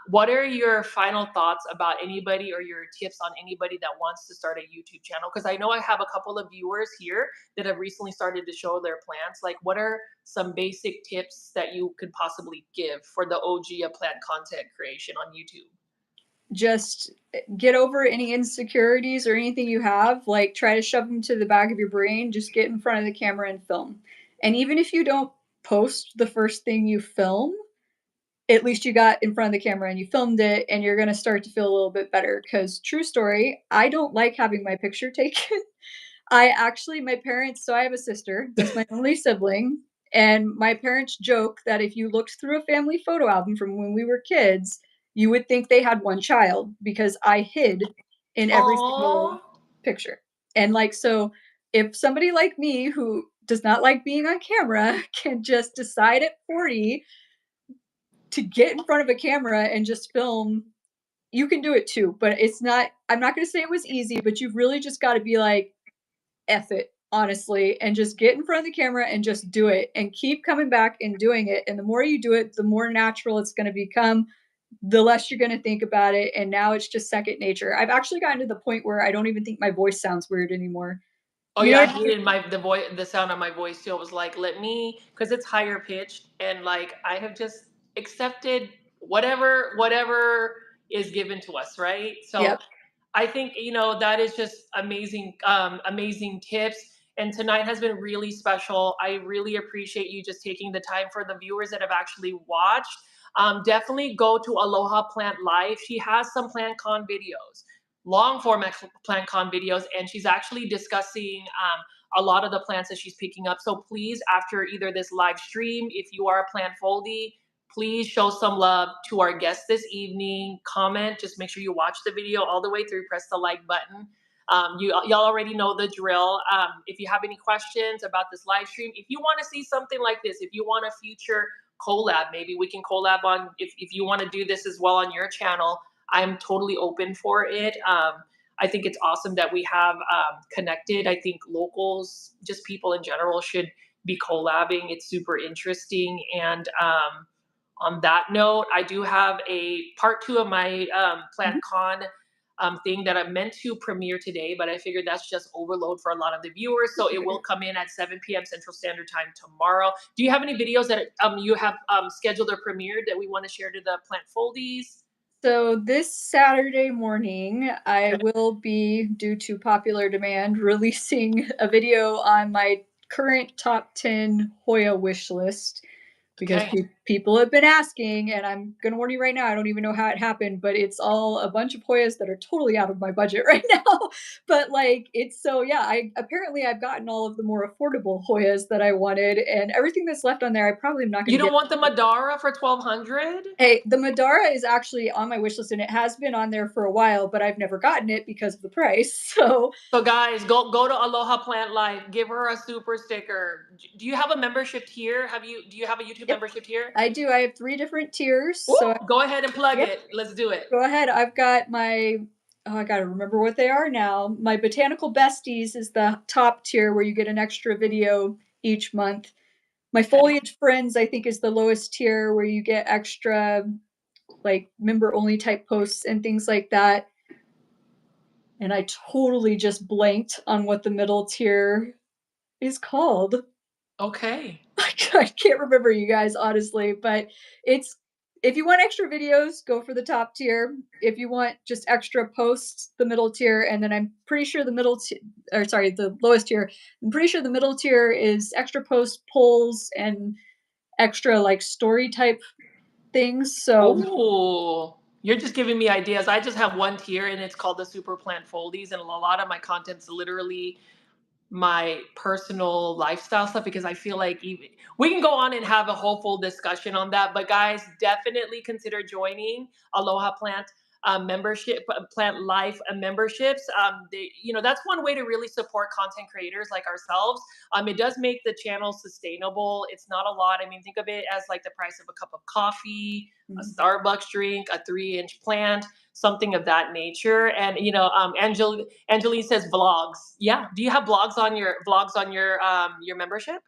What are your final thoughts about anybody, or your tips on anybody that wants to start a YouTube channel? Because I know I have a couple of viewers here that have recently started to show their plants. Like, what are some basic tips that you could possibly give for the OG of plant content creation on YouTube? Just get over any insecurities or anything you have, like, try to shove them to the back of your brain, just get in front of the camera and film. And even if you don't post the first thing you film, at least you got in front of the camera and you filmed it, and you're gonna start to feel a little bit better. Because true story, I don't like having my picture taken. My parents so I have a sister, that's my only sibling, and my parents joke that if you looked through a family photo album from when we were kids, you would think they had one child because I hid in every single Oh, picture. And, like, so if somebody like me who does not like being on camera can just decide at 40 to get in front of a camera and just film, you can do it too, but I'm not gonna say it was easy, but you've really just gotta be like, F it, honestly, and just get in front of the camera and just do it and keep coming back and doing it. And the more you do it, the more natural it's going to become, the less you're going to think about it. And now it's just second nature. I've actually gotten to the point where I don't even think my voice sounds weird anymore. oh You yeah, know I what I mean? hated the sound of my voice too. I was like, let me, because it's higher pitched, and like I have just accepted whatever is given to us, right? So Yep. I think that is just amazing, amazing tips. And tonight has been really special. I really appreciate you just taking the time. For the viewers that have actually watched, definitely go to Aloha Plant Life. She has some Plant Con videos, long format Plant Con videos, and she's actually discussing a lot of the plants that she's picking up. So please, after either this live stream, if you are a plant foldie, please show some love to our guest this evening. Comment, just make sure you watch the video all the way through, press the like button. Y'all already know the drill. If you have any questions about this live stream, if you want to see something like this, if you want a future collab, maybe we can collab on, if you want to do this as well on your channel, I'm totally open for it. I think it's awesome that we have connected. I think locals, just people in general, should be collabing. It's super interesting. And on that note, I do have a part two of my Mhm. PlantCon thing that I meant to premiere today, but I figured that's just overload for a lot of the viewers. So it will come in at 7 p.m. Central Standard Time tomorrow. Do you have any videos that you have scheduled or premiered that we want to share to the Plant Foldies? So this Saturday morning, I Okay. will be, due to popular demand, releasing a video on my current top 10 Hoya wish list because Okay. people have been asking, and I'm gonna warn you right now, I don't even know how it happened, but it's all a bunch of Hoyas that are totally out of my budget right now. But like, it's so yeah, I've gotten all of the more affordable Hoyas that I wanted, and everything that's left on there, I probably am not You gonna don't get. want the Madara for 1200? Hey, the Madara is actually on my wish list, and it has been on there for a while, but I've never gotten it because of the price. So, So guys, go to Aloha Plant Life. Give her a super sticker. Do you have a membership tier? Do you have a YouTube yep, membership tier? I do. I have 3 different tiers. Ooh, So, go ahead and plug yep, it. Let's do it. go ahead. I've got my oh, I gotta remember what they are now. My Botanical Besties is the top tier where you get an extra video each month. My Okay. Foliage Friends, I think, is the lowest tier where you get extra, like, member only type posts and things like that. And I totally just blanked on what the middle tier is called. Okay. I can't remember, you guys, honestly, but it's if you want extra videos, go for the top tier. If you want just extra posts, the middle tier, and then I'm pretty sure the lowest tier. I'm pretty sure the middle tier is extra posts, polls, and extra like story type things. So Oh, you're just giving me ideas. I just have one tier and it's called the Super Plant Foldies, and a lot of my content's literally my personal lifestyle stuff because I feel like even we can go on and have a whole full discussion on that. But guys, definitely consider joining Aloha Plant membership, Plant Life memberships. That's one way to really support content creators like ourselves. It does make the channel sustainable. It's not a lot. I mean, think of it as like the price of a cup of coffee, a mhm. Starbucks drink, a 3-inch plant, something of that nature. And Angeline says vlogs. Yeah. Do you have vlogs on your membership?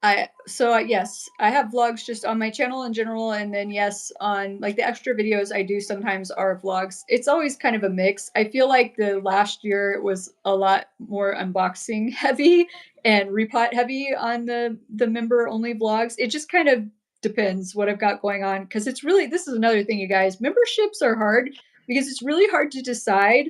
Yes, I have vlogs just on my channel in general, and then yes, on like the extra videos I do sometimes are vlogs. It's always kind of a mix. I feel like the last year it was a lot more unboxing heavy and repot heavy on the member only vlogs. It just kind of depends what I've got going on because it's really this is another thing, you guys. Memberships are hard because it's really hard to decide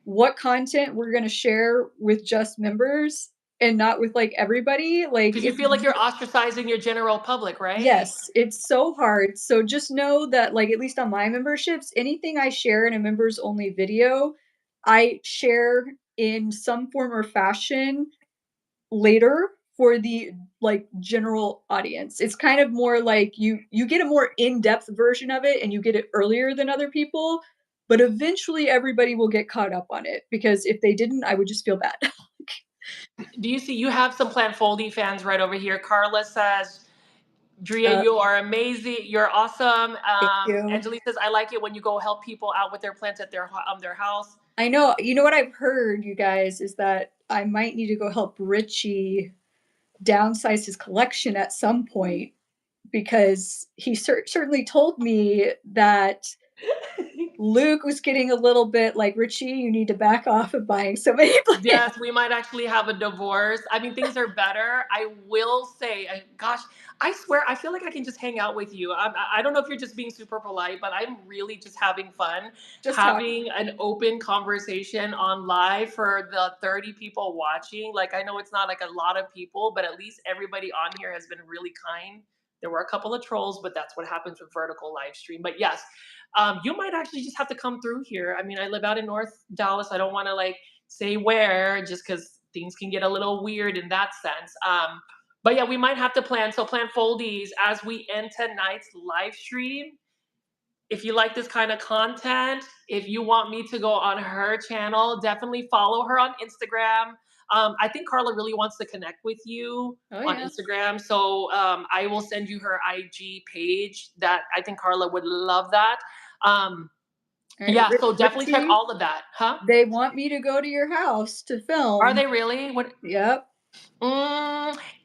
what content we're going to share with just members and not with like everybody. Like Because you it's feel like you're ostracizing your general public, right? yes, it's so hard. So just know that, like, at least on my memberships, anything I share in a members only video, I share in some form or fashion later for the like general audience. It's kind of more like you get a more in-depth version of it and you get it earlier than other people, but eventually everybody will get caught up on it because if they didn't, I would just feel bad. Do you see you have some Plant Foldy fans right over here? Carla says, Drea, Uh, you are amazing. You're awesome. thank you. Angelique says, I like it when you go help people out with their plants at their house. I know. You know what I've heard, you guys, is that I might need to go help Richie downsize his collection at some point because he certainly told me that Luke was getting a little bit like, Richie, you need to back off of buying so many plants. Yes, we might actually have a divorce. I mean, things are better. I will say, gosh, I swear, I feel like I can just hang out with you. I don't know if you're just being super polite, but I'm really just having fun Just talk. having an open conversation on live for the 30 people watching. Like, I know it's not like a lot of people, but at least everybody on here has been really kind. There were a couple of trolls, but that's what happens with vertical live stream. But yes, you might actually just have to come through here. I mean, I live out in North Dallas. I don't want to like say where just because things can get a little weird in that sense. But yeah, we might have to plan. So plan foldies as we end tonight's live stream. if you like this kind of content, if you want me to go on her channel, definitely follow her on Instagram. I think Carla really wants to connect with you Oh, on yeah. Instagram. So I will send you her IG page. That I think Carla would love that. Um, Alright, yeah, so definitely check Richie, all of that. Huh? they want me to go to your house to Are film. they really? What? Yep.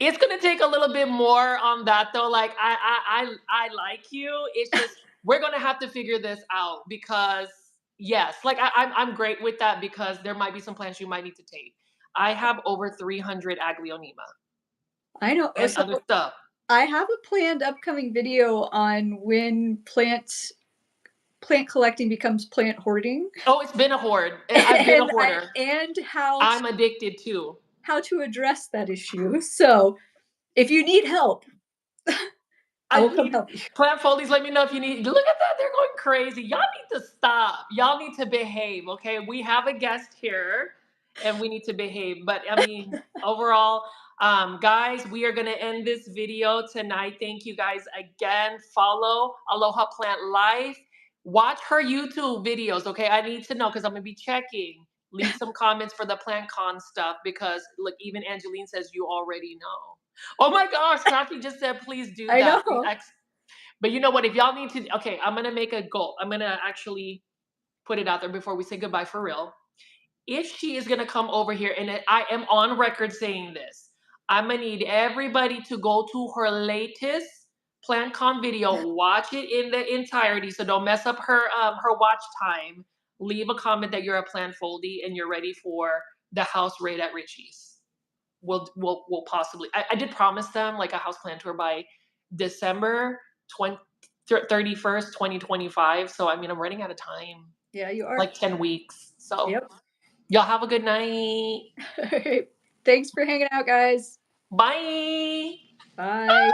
It's gonna take a little bit more on that though. Like I like you. It's just we're gonna have to figure this out because yes, like I'm great with that because there might be some plants you might need to take. I have over 300 aglionema I know. and So other stuff. I have a planned upcoming video on when plant collecting becomes plant hoarding, Oh, it's been a hoard. I've been a and hoarder. I'm addicted too. how to address that issue. So, if you need help, I I will come need help you. plant foldies. Let me know if you need. Look at that. They're going crazy. Y'all need to stop. Y'all need to behave. Okay. We have a guest here and we need to behave. But I mean, overall, guys, we are going to end this video tonight. Thank you guys again. Follow Aloha Plant Life. Watch her YouTube videos. Okay. I need to know because I'm going to be checking. Leave some comments for the plant con stuff because look, even Angeline says you already know. Oh my gosh, Taki just said, please do I that. know. But you know what? If y'all need to, okay, I'm gonna make a goal. I'm gonna actually put it out there before we say goodbye for real. If she is gonna come over here, and I am on record saying this, I'm gonna need everybody to go to her latest PlantCon video, watch it in the entirety, so don't mess up her watch time. Leave a comment that you're a plant foldie and you're ready for the house raid at Richie's. We'll possibly. I did promise them like a house plant tour by December 20, 31st, 2025. So I mean, I'm running out of time, Yeah, you are. like 10 weeks. So Yep. y'all have a good night. Alright. Thanks for hanging out, guys. Bye. Bye.